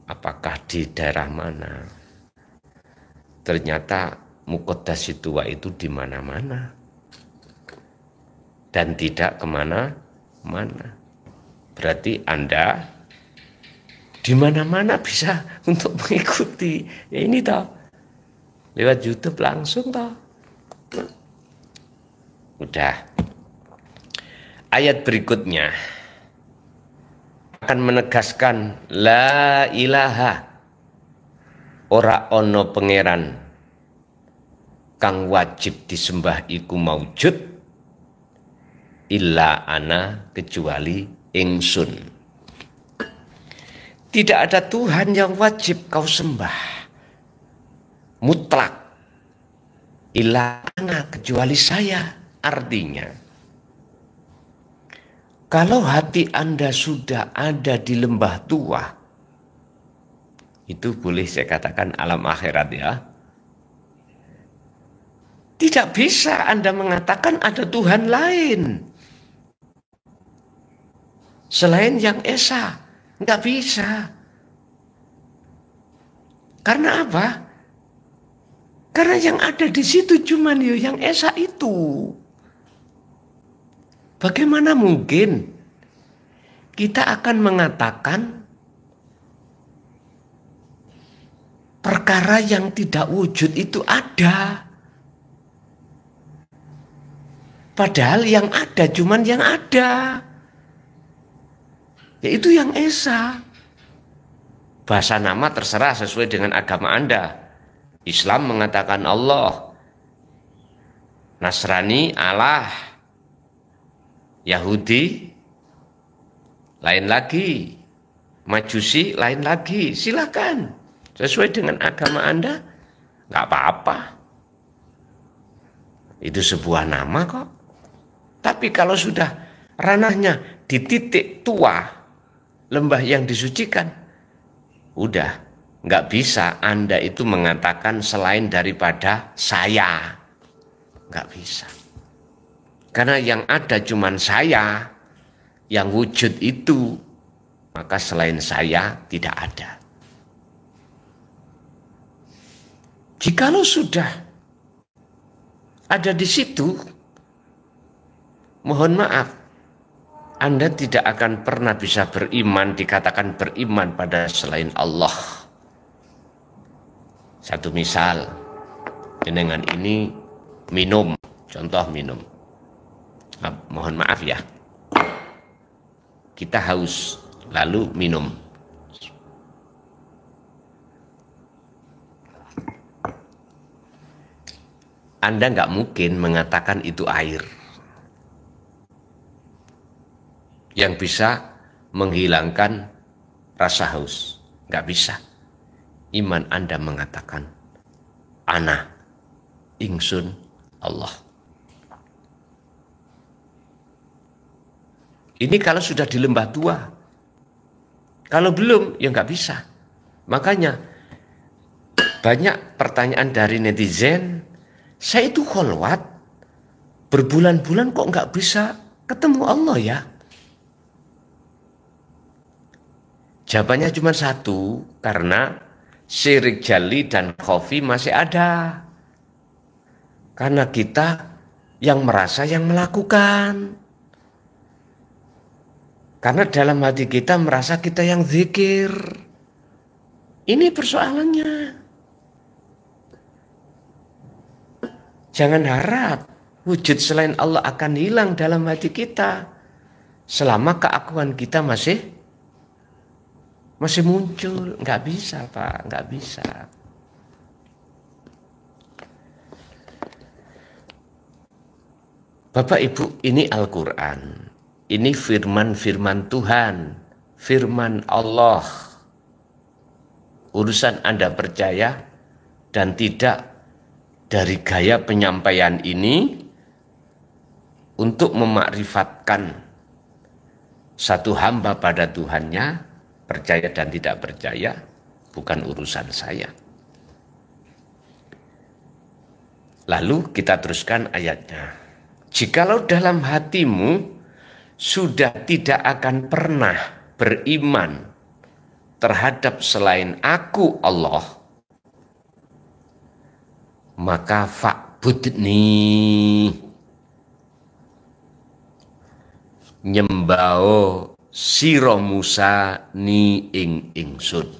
Speaker 1: Apakah di daerah mana? Ternyata muqaddasit tuwa itu di mana-mana dan tidak kemana-mana. Berarti Anda di mana-mana bisa untuk mengikuti. Ya ini toh lewat YouTube langsung toh. Udah. Ayat berikutnya akan menegaskan la ilaha, ora ono pangeran kang wajib disembah iku maujud illa ana, kecuali ingsun. Tidak ada Tuhan yang wajib kau sembah mutlak illa ana, kecuali saya. Artinya kalau hati Anda sudah ada di lembah tua, itu boleh saya katakan alam akhirat ya. Tidak bisa Anda mengatakan ada Tuhan lain selain yang Esa. Nggak bisa. Karena apa? Karena yang ada di situ cuman yang Esa itu. Bagaimana mungkin kita akan mengatakan perkara yang tidak wujud itu ada? Padahal yang ada cuman yang ada. Yaitu yang Esa. Bahasa nama terserah sesuai dengan agama Anda. Islam mengatakan Allah. Nasrani Allah. Yahudi lain lagi. Majusi lain lagi. Silakan. Sesuai dengan agama Anda. Nggak apa-apa. Itu sebuah nama kok. Tapi kalau sudah ranahnya di titik tua, lembah yang disucikan. Udah, nggak bisa Anda itu mengatakan selain daripada saya. Nggak bisa. Karena yang ada cuman saya, yang wujud itu, maka selain saya tidak ada. Jikalau sudah ada di situ, mohon maaf, Anda tidak akan pernah bisa beriman, dikatakan beriman pada selain Allah. Satu misal, dengan ini minum, contoh minum. Mohon maaf ya, kita haus, lalu minum. Anda nggak mungkin mengatakan itu air yang bisa menghilangkan rasa haus. Nggak bisa. Iman Anda mengatakan, ana, ingsun, Allah. Ini kalau sudah di lembah tua. Kalau belum, ya nggak bisa. Makanya, banyak pertanyaan dari netizen, saya itu kholwat, berbulan-bulan kok nggak bisa ketemu Allah ya? Jawabannya cuma satu, karena syirik jali dan khafi masih ada. Karena kita yang merasa yang melakukan. Karena dalam hati kita merasa kita yang zikir. Ini persoalannya. Jangan harap wujud selain Allah akan hilang dalam hati kita selama keakuan kita masih muncul. Nggak bisa, Pak, nggak bisa. Bapak Ibu, ini Al-Quran, ini firman Tuhan, firman Allah. Urusan Anda percaya dan tidak dari gaya penyampaian ini untuk memakrifatkan satu hamba pada Tuhannya, percaya dan tidak percaya, bukan urusan saya. Lalu kita teruskan ayatnya. Jikalau dalam hatimu sudah tidak akan pernah beriman terhadap selain aku Allah, maka fa'budni, nyembao sira Musa ni ing ingsun.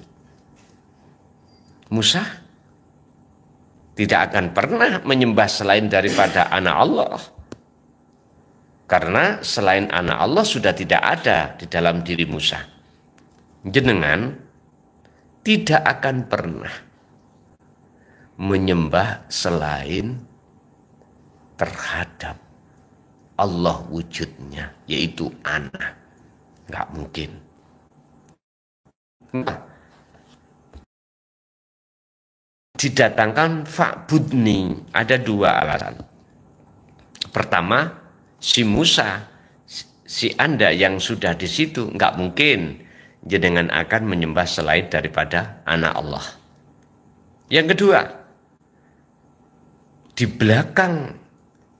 Speaker 1: Musa tidak akan pernah menyembah selain daripada anak Allah. Karena selain anak Allah sudah tidak ada di dalam diri Musa. Jenengan tidak akan pernah menyembah selain terhadap Allah wujudnya, yaitu ana. Nggak mungkin. Didatangkan fa'budni, ada dua alasan. Pertama, si Musa, si Anda yang sudah di situ, nggak mungkin jenengan akan menyembah selain daripada anak Allah. Yang kedua, di belakang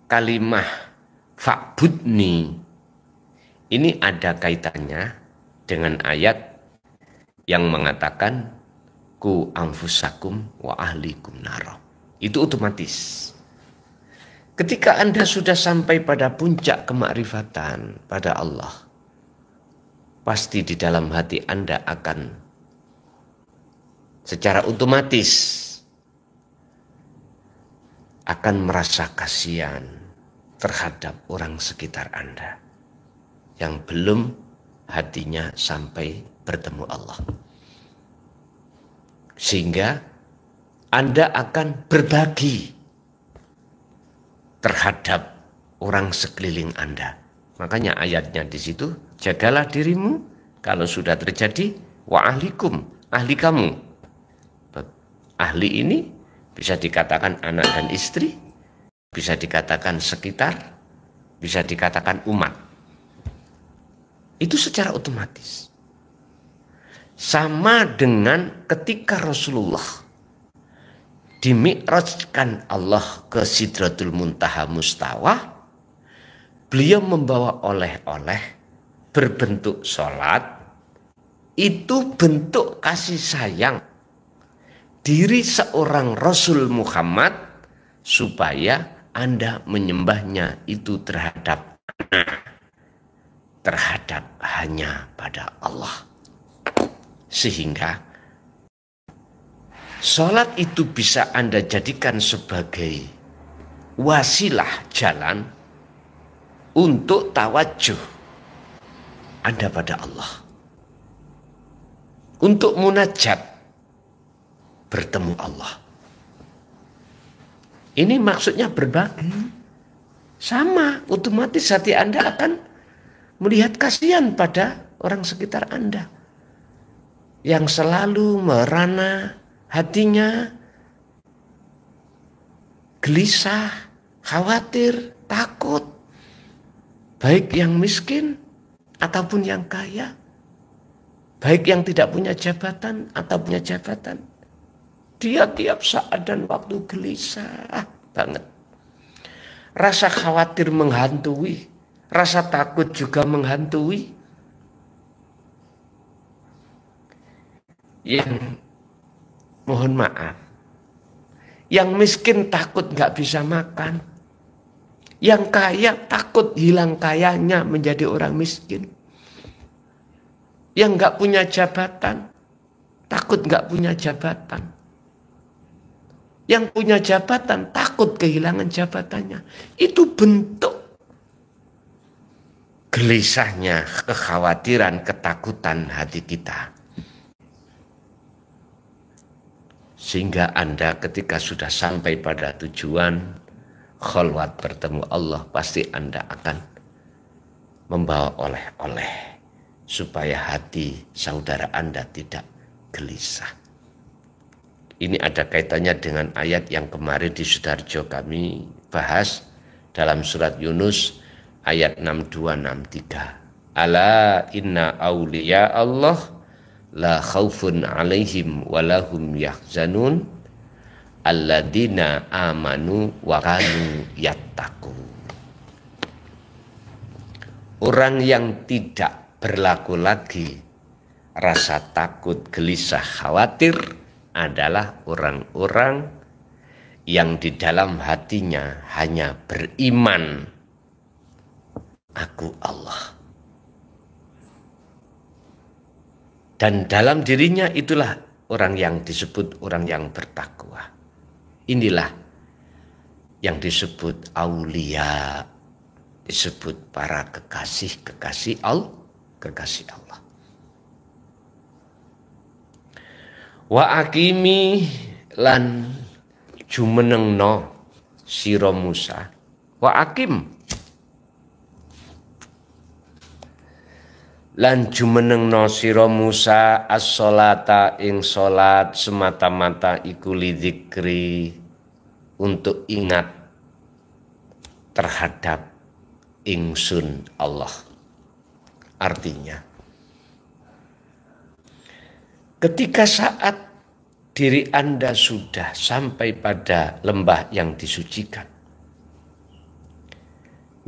Speaker 1: kalimah fa'budni ini ada kaitannya dengan ayat yang mengatakan ku anfusakum wa ahlikum naro. Itu otomatis. Ketika Anda sudah sampai pada puncak kemakrifatan pada Allah, pasti di dalam hati Anda akan secara otomatis akan merasa kasihan terhadap orang sekitar Anda yang belum hatinya sampai bertemu Allah. Sehingga Anda akan berbagi terhadap orang sekeliling Anda. Makanya ayatnya di situ, jagalah dirimu kalau sudah terjadi wa ahlikum, ahli kamu. Ahli ini bisa dikatakan anak dan istri, bisa dikatakan sekitar, bisa dikatakan umat. Itu secara otomatis. Sama dengan ketika Rasulullah dimi'rajkan Allah ke Sidratul Muntaha Mustawa, beliau membawa oleh-oleh berbentuk sholat. Itu bentuk kasih sayang diri seorang Rasul Muhammad supaya Anda menyembahnya itu terhadap hanya pada Allah. Sehingga sholat itu bisa Anda jadikan sebagai wasilah jalan untuk tawajuh Anda pada Allah. Untuk munajat bertemu Allah. Ini maksudnya berbagi. Sama, otomatis hati Anda akan melihat kasihan pada orang sekitar Anda yang selalu merana hatinya, gelisah, khawatir, takut, baik yang miskin ataupun yang kaya, baik yang tidak punya jabatan atau punya jabatan. Dia tiap saat dan waktu gelisah banget. Rasa khawatir menghantui, rasa takut juga menghantui. Yang mohon maaf, yang miskin takut nggak bisa makan, yang kaya takut hilang kayanya menjadi orang miskin, yang nggak punya jabatan takut nggak punya jabatan, yang punya jabatan takut kehilangan jabatannya. Itu bentuk gelisahnya, kekhawatiran, ketakutan hati kita. Sehingga Anda ketika sudah sampai pada tujuan khalwat bertemu Allah, pasti Anda akan membawa oleh-oleh supaya hati saudara Anda tidak gelisah. Ini ada kaitannya dengan ayat yang kemarin di Sudarjo kami bahas dalam surat Yunus ayat 62-63. Ala inna awliya Allah la khaufun alaihim walahum yahzanun alladzina amanu wa kanu yattaqun. Orang yang tidak berlaku lagi rasa takut, gelisah, khawatir adalah orang-orang yang di dalam hatinya hanya beriman, aku Allah. Dan dalam dirinya itulah orang yang disebut orang yang bertakwa. Inilah yang disebut aulia, disebut para kekasih Allah. Wa akimi lan jumenengno sira Musa. Wa akim lan jumenengno sira Musa as-sholata ing salat semata-mata iku lidzikri untuk ingat terhadap ingsun Allah. Artinya ketika saat diri Anda sudah sampai pada lembah yang disucikan,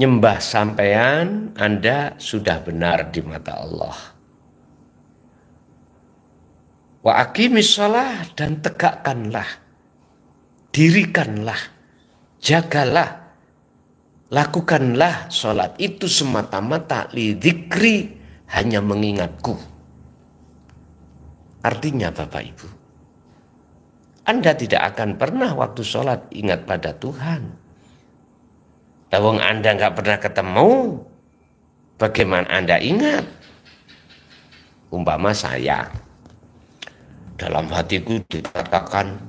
Speaker 1: nyembah sampean Anda sudah benar di mata Allah. Wa aqimis shalah, dan tegakkanlah, dirikanlah, jagalah, lakukanlah sholat itu semata-mata lidzikri, hanya mengingatku. Artinya Bapak Ibu, Anda tidak akan pernah waktu sholat ingat pada Tuhan. Tawang Anda nggak pernah ketemu, bagaimana Anda ingat? Umpama saya, dalam hatiku dikatakan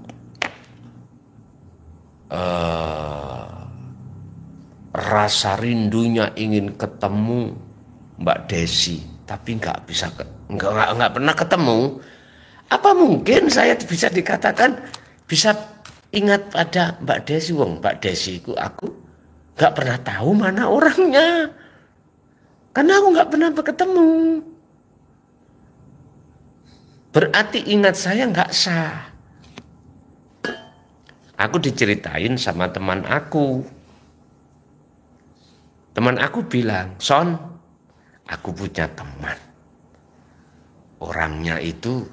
Speaker 1: rasa rindunya ingin ketemu Mbak Desi, tapi nggak pernah ketemu. Apa mungkin saya bisa dikatakan bisa ingat pada Mbak Desi? Wong Mbak Desi ku aku nggak pernah tahu mana orangnya, karena aku nggak pernah bertemu. berarti ingat saya nggak sah. Aku diceritain sama teman aku. Teman aku bilang, Son, aku punya teman. Orangnya itu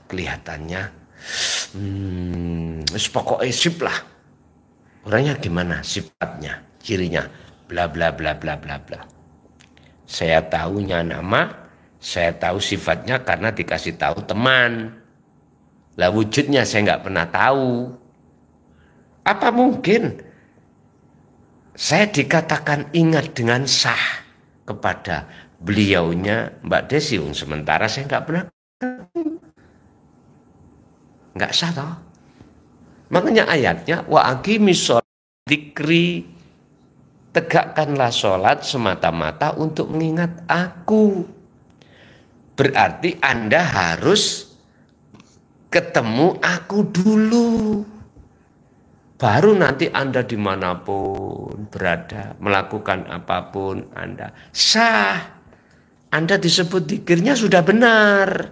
Speaker 1: kelihatannya, pokoknya sip lah. Orangnya gimana? Sifatnya, cirinya, bla bla bla bla bla bla. Saya tahunya nama, saya tahu sifatnya karena dikasih tahu teman. Lah wujudnya saya nggak pernah tahu. Apa mungkin saya dikatakan ingat dengan sah kepada beliaunya Mbak Desi, sementara saya nggak pernah, nggak sah toh. Makanya ayatnya wa aqimis sholat dzikri, tegakkanlah sholat semata-mata untuk mengingat aku. Berarti Anda harus ketemu aku dulu. Baru nanti Anda dimanapun berada, melakukan apapun Anda sah. Anda disebut dzikirnya sudah benar.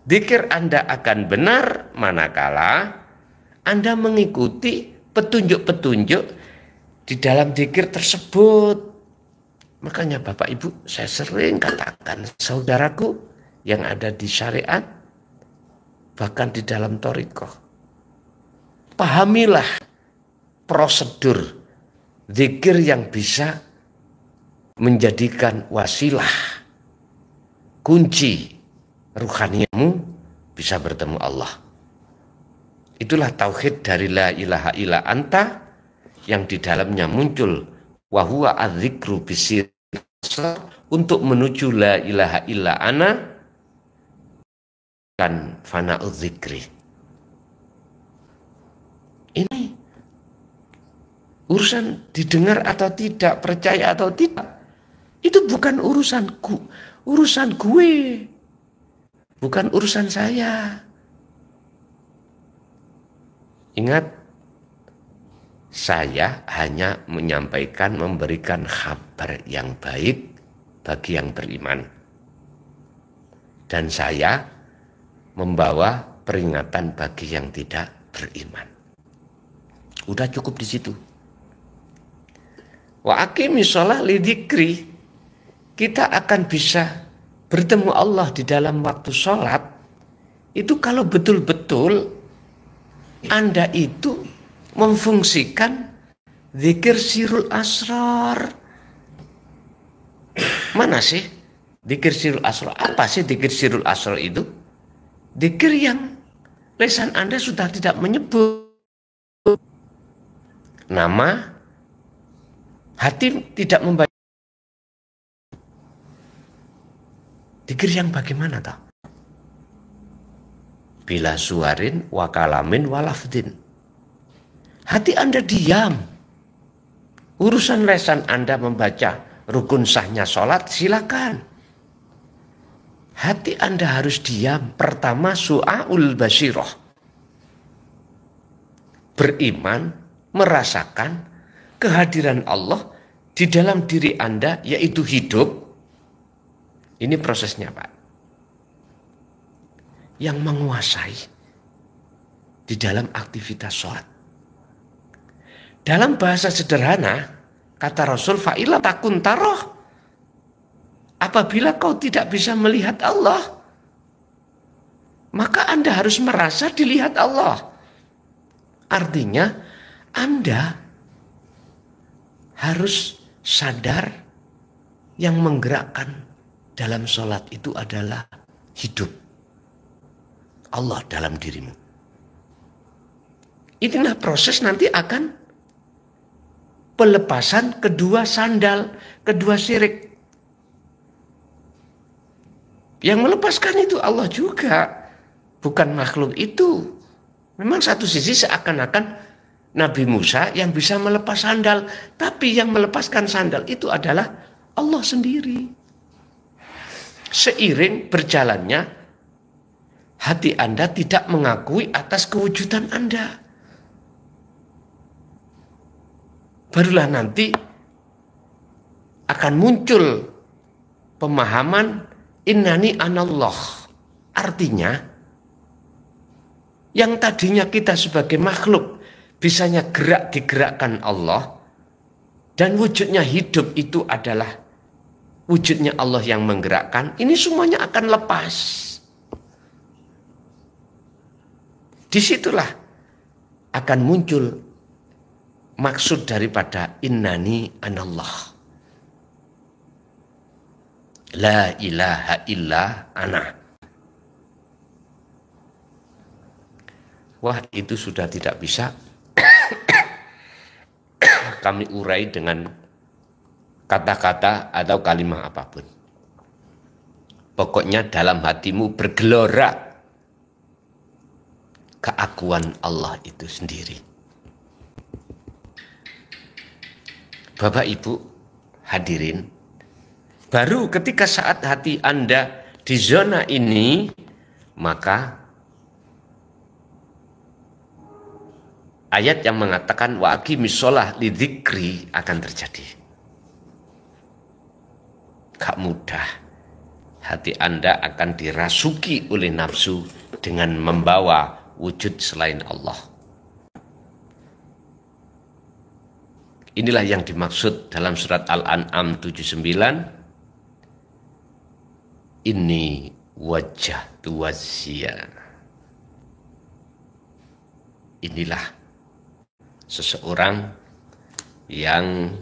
Speaker 1: Dzikir Anda akan benar manakala Anda mengikuti petunjuk-petunjuk di dalam dzikir tersebut. Makanya Bapak Ibu, saya sering katakan, saudaraku yang ada di syariat, bahkan di dalam thariqah, pahamilah prosedur dzikir yang bisa menjadikan wasilah, kunci ruhaniyamu bisa bertemu Allah. Itulah tauhid dari la ilaha illa anta yang di dalamnya muncul wahuwa adzikru bisir untuk menuju la ilaha illa ana dan fana'udz dzikri. Ini urusan didengar atau tidak, percaya atau tidak, itu bukan urusanku, urusan gue, bukan urusan saya. Ingat, saya hanya menyampaikan, memberikan kabar yang baik bagi yang beriman. Dan saya membawa peringatan bagi yang tidak beriman. Udah cukup di situ. Wa aqimis shalah lidzikri. Kita akan bisa bertemu Allah di dalam waktu sholat itu kalau betul-betul Anda itu memfungsikan zikir sirul asrar. Mana sih zikir sirul asrar? Apa sih zikir sirul asrar itu? Zikir yang lisan Anda sudah tidak menyebut nama, hati tidak membaca. Zikir yang bagaimana toh? Bila suarin wa kalamin wa lafdin. Hati Anda diam. Urusan lisan Anda membaca rukun sahnya sholat, silakan. Hati Anda harus diam. Pertama su'aul basirah. Beriman, merasakan kehadiran Allah di dalam diri Anda, yaitu hidup. Ini prosesnya Pak. Yang menguasai di dalam aktivitas sholat. Dalam bahasa sederhana, kata Rasul, fa'ila takun taroh. Apabila kau tidak bisa melihat Allah, maka Anda harus merasa dilihat Allah. Artinya, Anda harus sadar yang menggerakkan dalam sholat itu adalah hidup Allah dalam dirimu. Inilah proses nanti akan pelepasan kedua sandal, kedua syirik. Yang melepaskan itu Allah juga, bukan makhluk itu. Memang satu sisi seakan-akan Nabi Musa yang bisa melepas sandal, tapi yang melepaskan sandal itu adalah Allah sendiri. Seiring berjalannya, hati Anda tidak mengakui atas kewujudan Anda. Barulah nanti akan muncul pemahaman innani anallah. Artinya, yang tadinya kita sebagai makhluk bisanya gerak digerakkan Allah, dan wujudnya hidup itu adalah wujudnya Allah yang menggerakkan, ini semuanya akan lepas. Disitulah akan muncul maksud daripada innani anallah. La ilaha illa ana. Wah, itu sudah tidak bisa kami urai dengan kata-kata atau kalimat apapun. Pokoknya dalam hatimu bergelora keakuan Allah itu sendiri. Bapak Ibu hadirin, baru ketika saat hati Anda di zona ini, maka ayat yang mengatakan wa aqimis shalah lidzikri akan terjadi. Gak mudah. Hati Anda akan dirasuki oleh nafsu dengan membawa wujud selain Allah. Inilah yang dimaksud dalam surat Al-An'am 79. Inni wajjahtu wajhiya. Inilah seseorang yang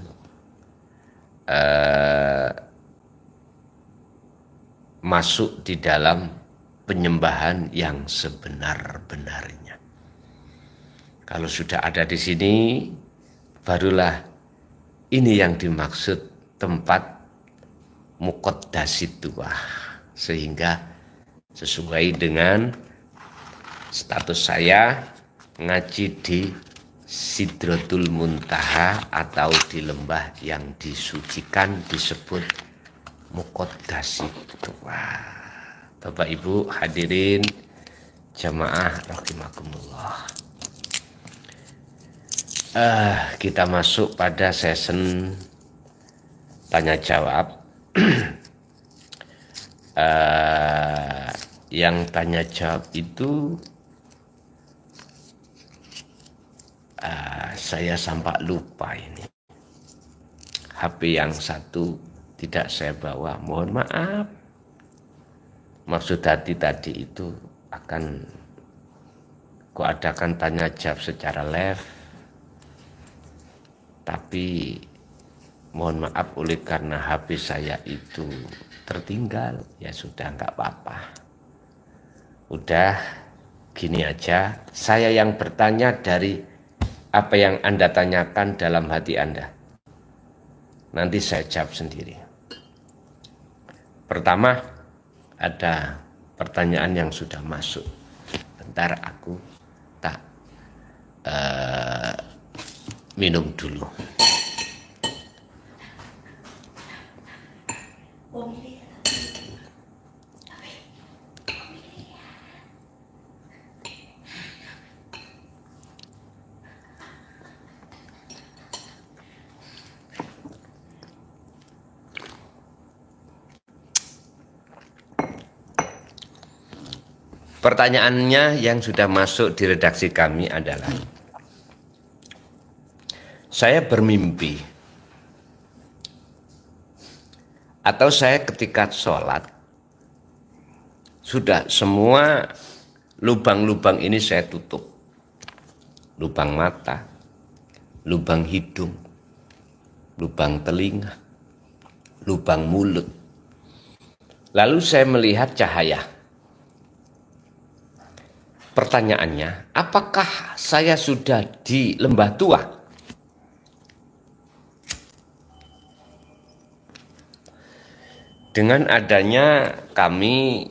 Speaker 1: masuk di dalam penyembahan yang sebenar-benarnya. Kalau sudah ada di sini, barulah ini yang dimaksud tempat muqaddasituah, sehingga sesuai dengan status saya ngaji di Sidratul Muntaha atau di lembah yang disucikan disebut muqaddasituah. Bapak Ibu hadirin jamaah rahimakumullah. Kita masuk pada session tanya jawab. Yang tanya jawab itu saya sampai lupa ini. HP yang satu tidak saya bawa, mohon maaf. Maksud hati tadi itu akan kuadakan tanya jawab secara live, tapi mohon maaf oleh karena HP saya itu tertinggal, ya sudah nggak apa-apa. Udah gini aja, saya yang bertanya dari apa yang Anda tanyakan dalam hati Anda. Nanti saya jawab sendiri. Pertama, ada pertanyaan yang sudah masuk. Bentar aku tak minum dulu. Pertanyaannya yang sudah masuk di redaksi kami adalah, saya bermimpi atau saya ketika sholat sudah semua lubang-lubang ini saya tutup, lubang mata, lubang hidung, lubang telinga, lubang mulut. Lalu saya melihat cahaya. Pertanyaannya, apakah saya sudah di lembah tua? Dengan adanya kami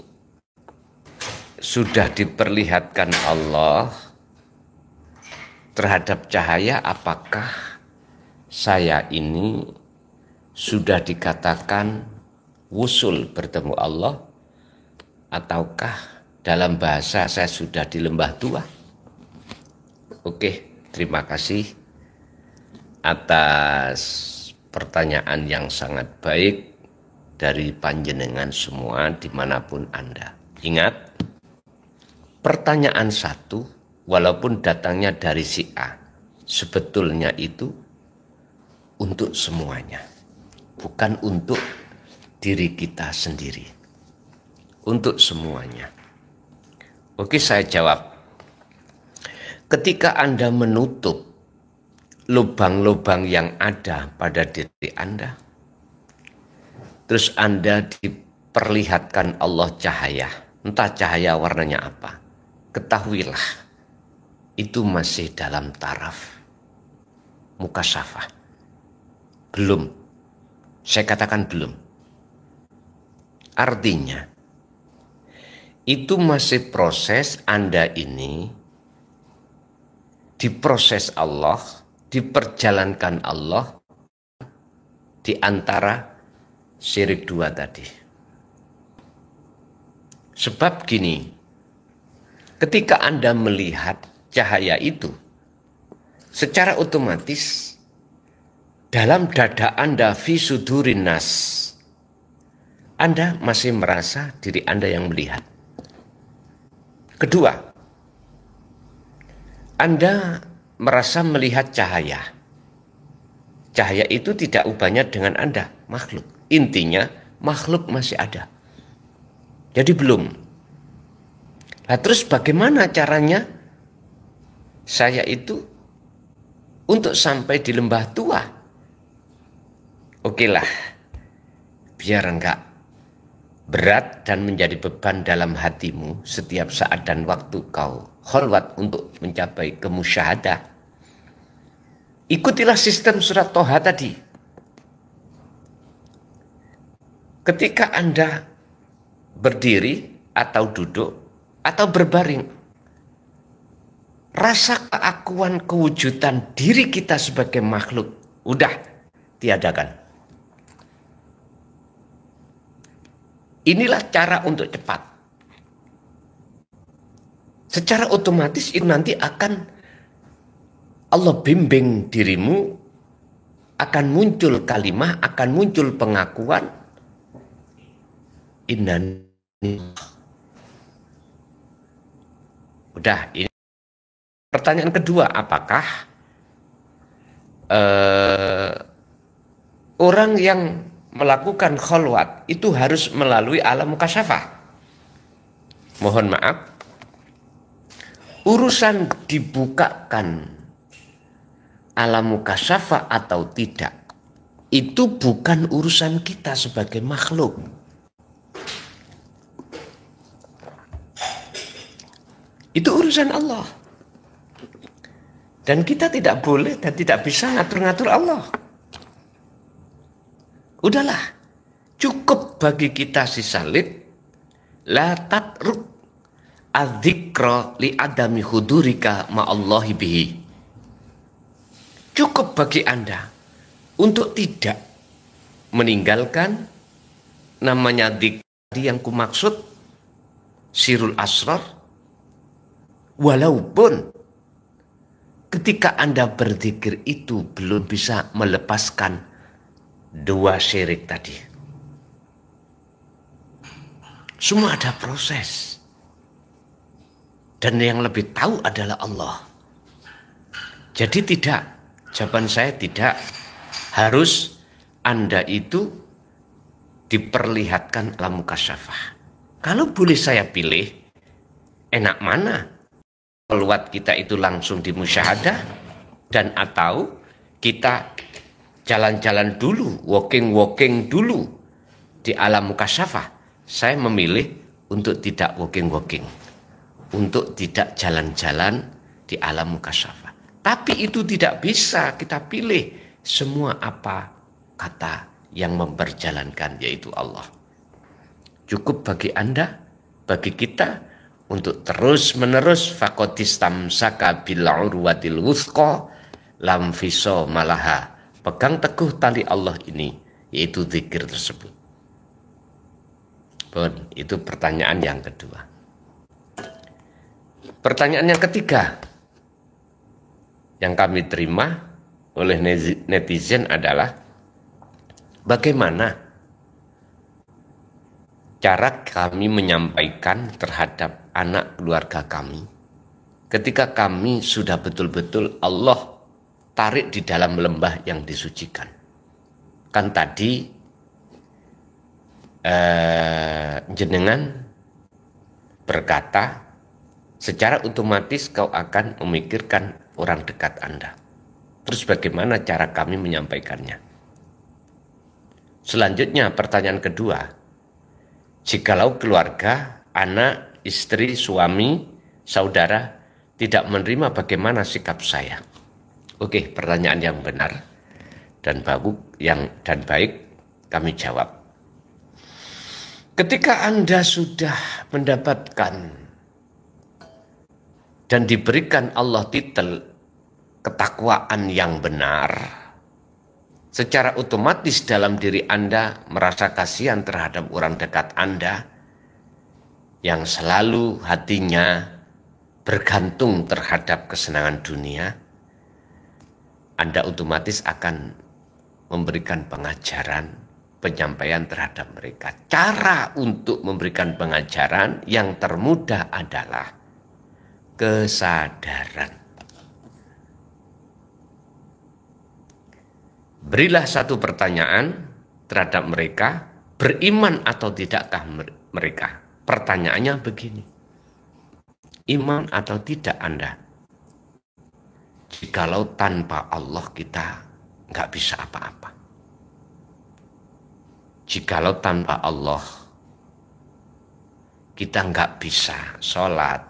Speaker 1: sudah diperlihatkan Allah terhadap cahaya, apakah saya ini sudah dikatakan wusul bertemu Allah, ataukah dalam bahasa saya sudah di lembah tua? Oke, terima kasih atas pertanyaan yang sangat baik dari panjenengan semua dimanapun Anda. Ingat, pertanyaan satu, walaupun datangnya dari si A, sebetulnya itu untuk semuanya, bukan untuk diri kita sendiri, untuk semuanya. Oke, saya jawab. Ketika Anda menutup lubang-lubang yang ada pada diri Anda, terus Anda diperlihatkan Allah cahaya, entah cahaya warnanya apa, ketahuilah itu masih dalam taraf mukasyafah. Belum, saya katakan belum. Artinya, itu masih proses Anda ini diproses Allah, diperjalankan Allah di antara syirik dua tadi. Sebab gini, ketika Anda melihat cahaya itu, secara otomatis dalam dada Anda fi sudurin nas, Anda masih merasa diri Anda yang melihat. Kedua, Anda merasa melihat cahaya. Cahaya itu tidak ubahnya dengan Anda, makhluk. Intinya makhluk masih ada. Jadi belum. Nah, terus bagaimana caranya saya itu untuk sampai di lembah tua? Okelah, biar enggak berat dan menjadi beban dalam hatimu setiap saat dan waktu kau kholwat untuk mencapai kemusyahadah. Ikutilah sistem surat Toha tadi. Ketika Anda berdiri atau duduk atau berbaring, rasa keakuan kewujudan diri kita sebagai makhluk udah tiadakan. Inilah cara untuk cepat. Secara otomatis itu nanti akan Allah bimbing dirimu, akan muncul kalimah, akan muncul pengakuan. Innani. Udah, ini pertanyaan kedua, apakah orang yang melakukan kholwat itu harus melalui alam mukasyafah? Mohon maaf, urusan dibukakan alam mukasyafah atau tidak, itu bukan urusan kita sebagai makhluk. Itu urusan Allah. Dan kita tidak boleh dan tidak bisa ngatur-ngatur Allah. Udahlah, cukup bagi kita si salib. La tatruk adzikra li adami hudurika ma'allahi bihi. Cukup bagi Anda untuk tidak meninggalkan namanya dzikr yang kumaksud, sirul asrar, walaupun ketika Anda berzikir itu belum bisa melepaskan dua syirik tadi. Semua ada proses. Dan yang lebih tahu adalah Allah. Jadi tidak, jawaban saya tidak harus Anda itu diperlihatkan alam mukasyafah. Kalau boleh saya pilih, enak mana? Keluar kita itu langsung di musyahadah, dan atau kita jalan-jalan dulu, walking dulu di alam mukasyafah. Saya memilih untuk tidak walking, untuk tidak jalan-jalan di alam mukasyafah. Tapi itu tidak bisa kita pilih semua apa kata yang memperjalankan, yaitu Allah. Cukup bagi Anda, bagi kita, untuk terus-menerus faqadistamsaka bil urwatil wuthqa lam fiso malaha. Pegang teguh tali Allah ini, yaitu zikir tersebut. Bon, itu pertanyaan yang kedua. Pertanyaan yang ketiga yang kami terima oleh netizen adalah, bagaimana cara kami menyampaikan terhadap anak keluarga kami ketika kami sudah betul-betul Allah tarik di dalam lembah yang disucikan. Kan tadi jenengan berkata secara otomatis kau akan memikirkan orang dekat Anda. Terus bagaimana cara kami menyampaikannya? Selanjutnya pertanyaan kedua, jikalau keluarga, anak, istri, suami, saudara tidak menerima, bagaimana sikap saya? Oke, pertanyaan yang benar dan baik kami jawab. Ketika Anda sudah mendapatkan dan diberikan Allah titel ketakwaan yang benar, secara otomatis dalam diri Anda merasa kasihan terhadap orang dekat Anda yang selalu hatinya bergantung terhadap kesenangan dunia. Anda otomatis akan memberikan pengajaran, penyampaian terhadap mereka. Cara untuk memberikan pengajaran yang termudah adalah kesadaran. Berilah satu pertanyaan terhadap mereka, beriman atau tidakkah mereka? Pertanyaannya begini, iman atau tidak Anda? Jikalau tanpa Allah kita nggak bisa apa-apa. Jikalau tanpa Allah kita nggak bisa sholat,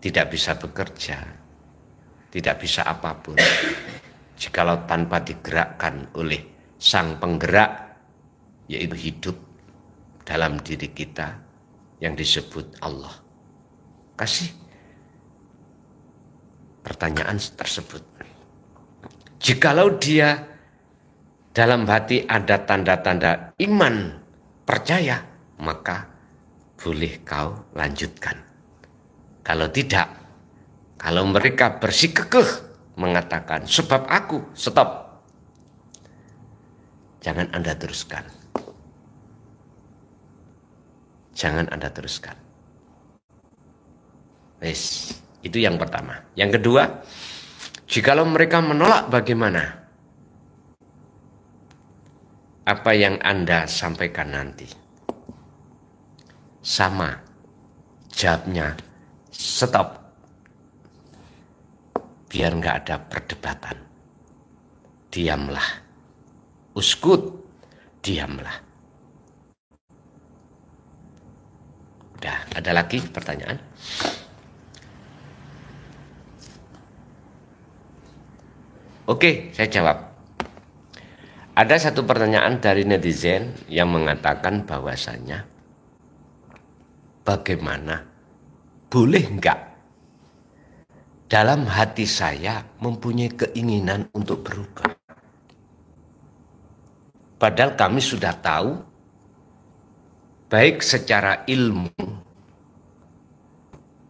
Speaker 1: tidak bisa bekerja, tidak bisa apapun. Jikalau tanpa digerakkan oleh sang penggerak, yaitu hidup dalam diri kita yang disebut Allah. Kasih pertanyaan tersebut. Jikalau dia dalam hati ada tanda-tanda iman, percaya, maka boleh kau lanjutkan. Kalau tidak, kalau mereka bersikukuh mengatakan sebab aku, stop. Jangan Anda teruskan. Jangan Anda teruskan. Wes, itu yang pertama. Yang kedua, jikalau mereka menolak bagaimana? Apa yang Anda sampaikan nanti? Sama. Jawabnya, stop. Biar nggak ada perdebatan. Diamlah. Uskut, diamlah. Udah, ada lagi pertanyaan? Oke, saya jawab. Ada satu pertanyaan dari netizen yang mengatakan bahwasannya, bagaimana, boleh enggak dalam hati saya mempunyai keinginan untuk berubah? Padahal kami sudah tahu, baik secara ilmu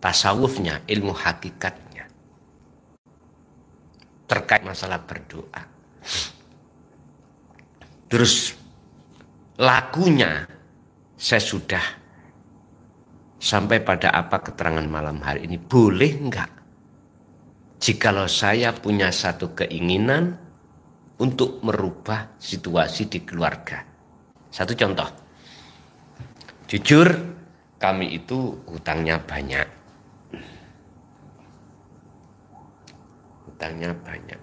Speaker 1: tasawufnya, ilmu hakikatnya, terkait masalah berdoa. Terus lakunya saya sudah sampai pada apa keterangan malam hari ini. Boleh enggak jikalau saya punya satu keinginan untuk merubah situasi di keluarga? Satu contoh, jujur kami itu hutangnya banyak. Hutangnya banyak.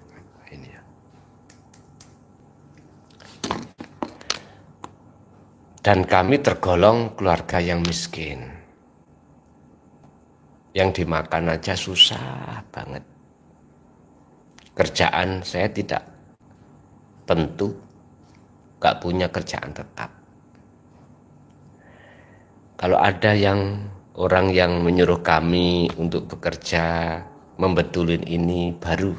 Speaker 1: Ini ya. Dan kami tergolong keluarga yang miskin. Yang dimakan aja susah banget. Kerjaan saya tidak tentu, gak punya kerjaan tetap. Kalau ada orang yang menyuruh kami untuk bekerja, membetulin ini, baru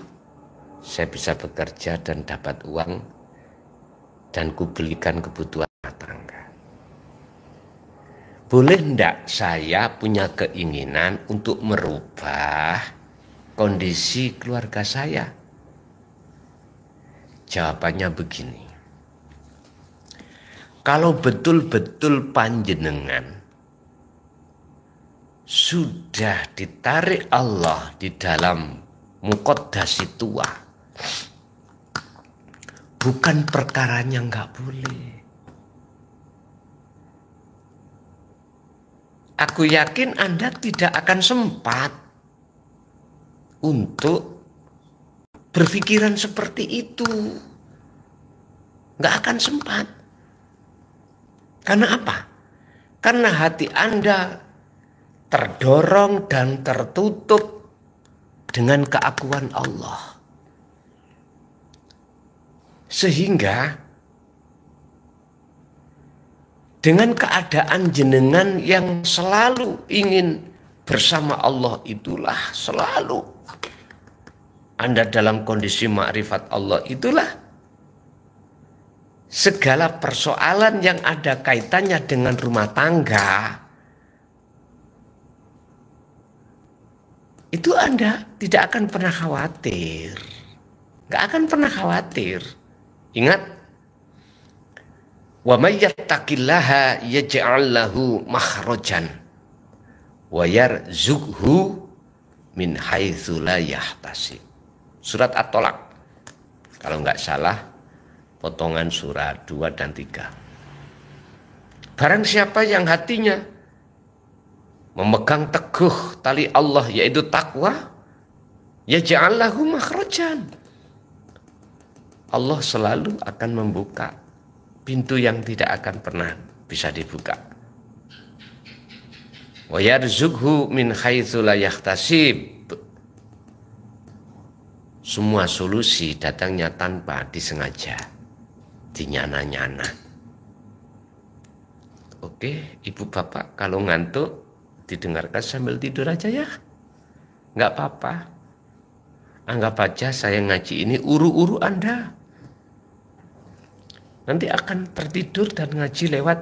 Speaker 1: saya bisa bekerja dan dapat uang dan kubelikan kebutuhan rumah tangga. Boleh enggak saya punya keinginan untuk merubah kondisi keluarga saya? Jawabannya begini. kalau betul-betul panjenengan sudah ditarik Allah di dalam muqaddasi tua, bukan perkaranya nggak boleh. Aku yakin Anda tidak akan sempat untuk berpikiran seperti itu. Nggak akan sempat. Karena apa? Karena hati Anda terdorong dan tertutup dengan keakuan Allah. Sehingga dengan keadaan jenengan yang selalu ingin bersama Allah itulah, selalu Anda dalam kondisi ma'rifat Allah itulah, segala persoalan yang ada kaitannya dengan rumah tangga itu Anda tidak akan pernah khawatir. Nggak akan pernah khawatir. Ingat, wa may yattaqillaha yaj'al lahu makhrajan wa yarzuqhu min haitsu la yahtasib. Surat At-Tolak. Kalau nggak salah, potongan surat 2 dan 3. Barang siapa yang hatinya memegang teguh tali Allah yaitu takwa, yaj'al lahu makhrajan. Allah selalu akan membuka pintu yang tidak akan pernah bisa dibuka. Wa yarzuqhu min haitsu la yahtasib. Semua solusi datangnya tanpa disengaja, dinyana-nyana. Oke, ibu bapak, kalau ngantuk didengarkan sambil tidur aja ya. Nggak apa-apa. Anggap aja saya ngaji ini uru-uru Anda. Nanti akan tertidur dan ngaji lewat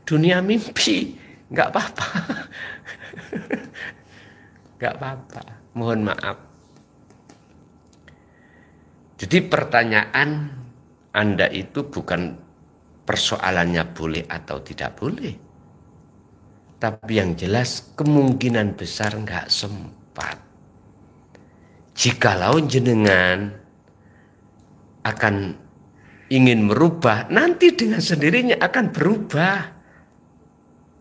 Speaker 1: dunia mimpi. Nggak apa-apa. Nggak apa-apa. Mohon maaf. Jadi pertanyaan Anda itu bukan persoalannya boleh atau tidak boleh. Tapi yang jelas kemungkinan besar nggak sempat. Jikalau jenengan akan ingin merubah, nanti dengan sendirinya akan berubah.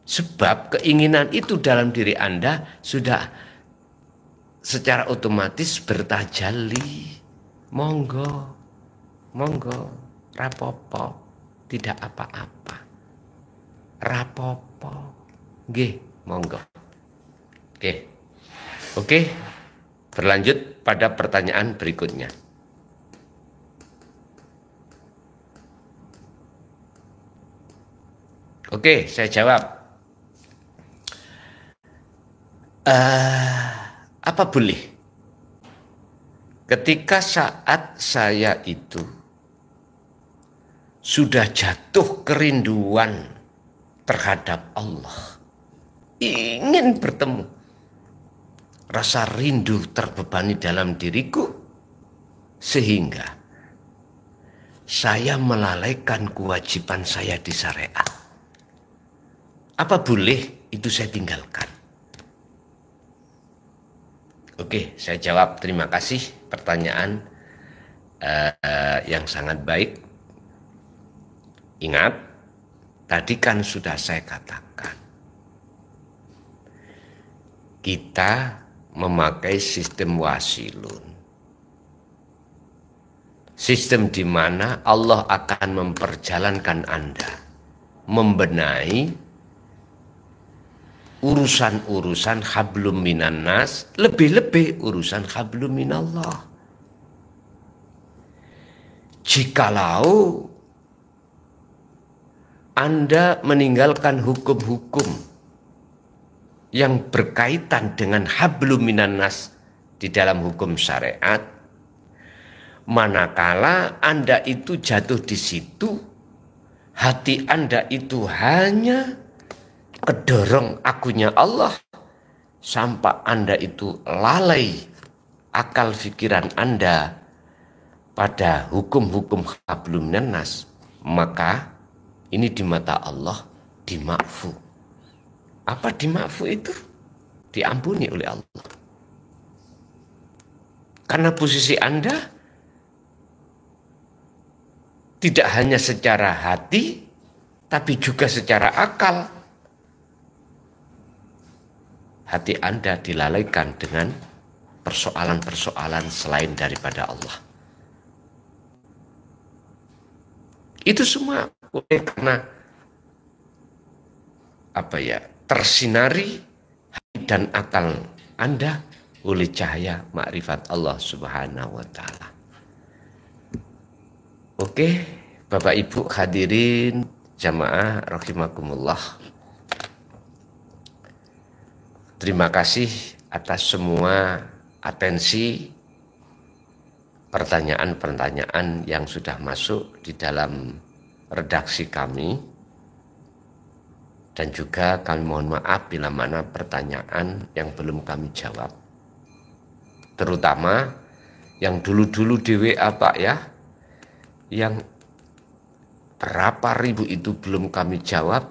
Speaker 1: Sebab keinginan itu dalam diri Anda sudah secara otomatis bertajalli. Monggo, monggo, rapopo, tidak apa-apa. Rapopo, nggih, monggo. Oke, berlanjut pada pertanyaan berikutnya. Oke, saya jawab. Apa boleh? Ketika saat saya itu sudah jatuh kerinduan terhadap Allah, ingin bertemu, rasa rindu terbebani dalam diriku, sehingga saya melalaikan kewajiban saya di syariat. Apa boleh itu saya tinggalkan? Oke, saya jawab. Terima kasih pertanyaan yang sangat baik. Ingat, tadi kan sudah saya katakan, kita memakai sistem wasilun. Sistem di mana Allah akan memperjalankan Anda, membenahi urusan-urusan hablum minan nas, lebih-lebih urusan hablum minallah. Jikalau Anda meninggalkan hukum-hukum yang berkaitan dengan hablum minan nas di dalam hukum syariat, manakala Anda itu jatuh di situ, hati Anda itu hanya kedorong akunya Allah, sampai Anda itu lalai akal pikiran Anda pada hukum-hukum hablum minan nas, maka Ini di mata Allah dima'fu. Apa dima'fu itu? Diampuni oleh Allah. Karena posisi Anda tidak hanya secara hati, tapi juga secara akal. Hati Anda dilalaikan dengan persoalan-persoalan selain daripada Allah. Itu semua karena tersinari hati dan akal Anda oleh cahaya makrifat Allah Subhanahu wa taala. Oke, Bapak Ibu hadirin jamaah rahimakumullah. Terima kasih atas semua atensi pertanyaan-pertanyaan yang sudah masuk di dalam redaksi kami. Dan juga kami mohon maaf bila mana pertanyaan yang belum kami jawab. Terutama yang dulu-dulu di WA Pak ya, yang berapa ribu itu belum kami jawab,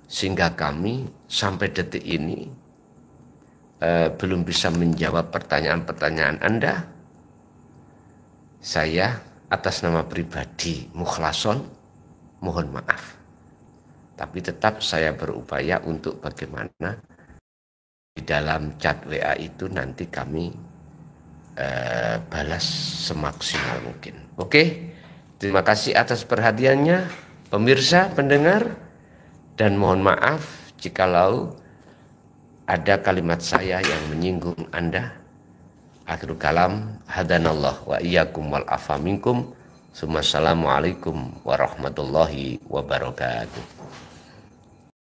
Speaker 1: sehingga kami sampai detik ini belum bisa menjawab pertanyaan-pertanyaan Anda. Saya atas nama pribadi Mukhlason mohon maaf. Tapi tetap saya berupaya untuk bagaimana di dalam chat WA itu nanti kami balas semaksimal mungkin. Oke, terima kasih atas perhatiannya pemirsa, pendengar, dan mohon maaf jikalau ada kalimat saya yang menyinggung Anda. Akhirul kalam, hadanallah wa iyyakum wal afa minkum. Assalamualaikum warahmatullahi wabarakatuh.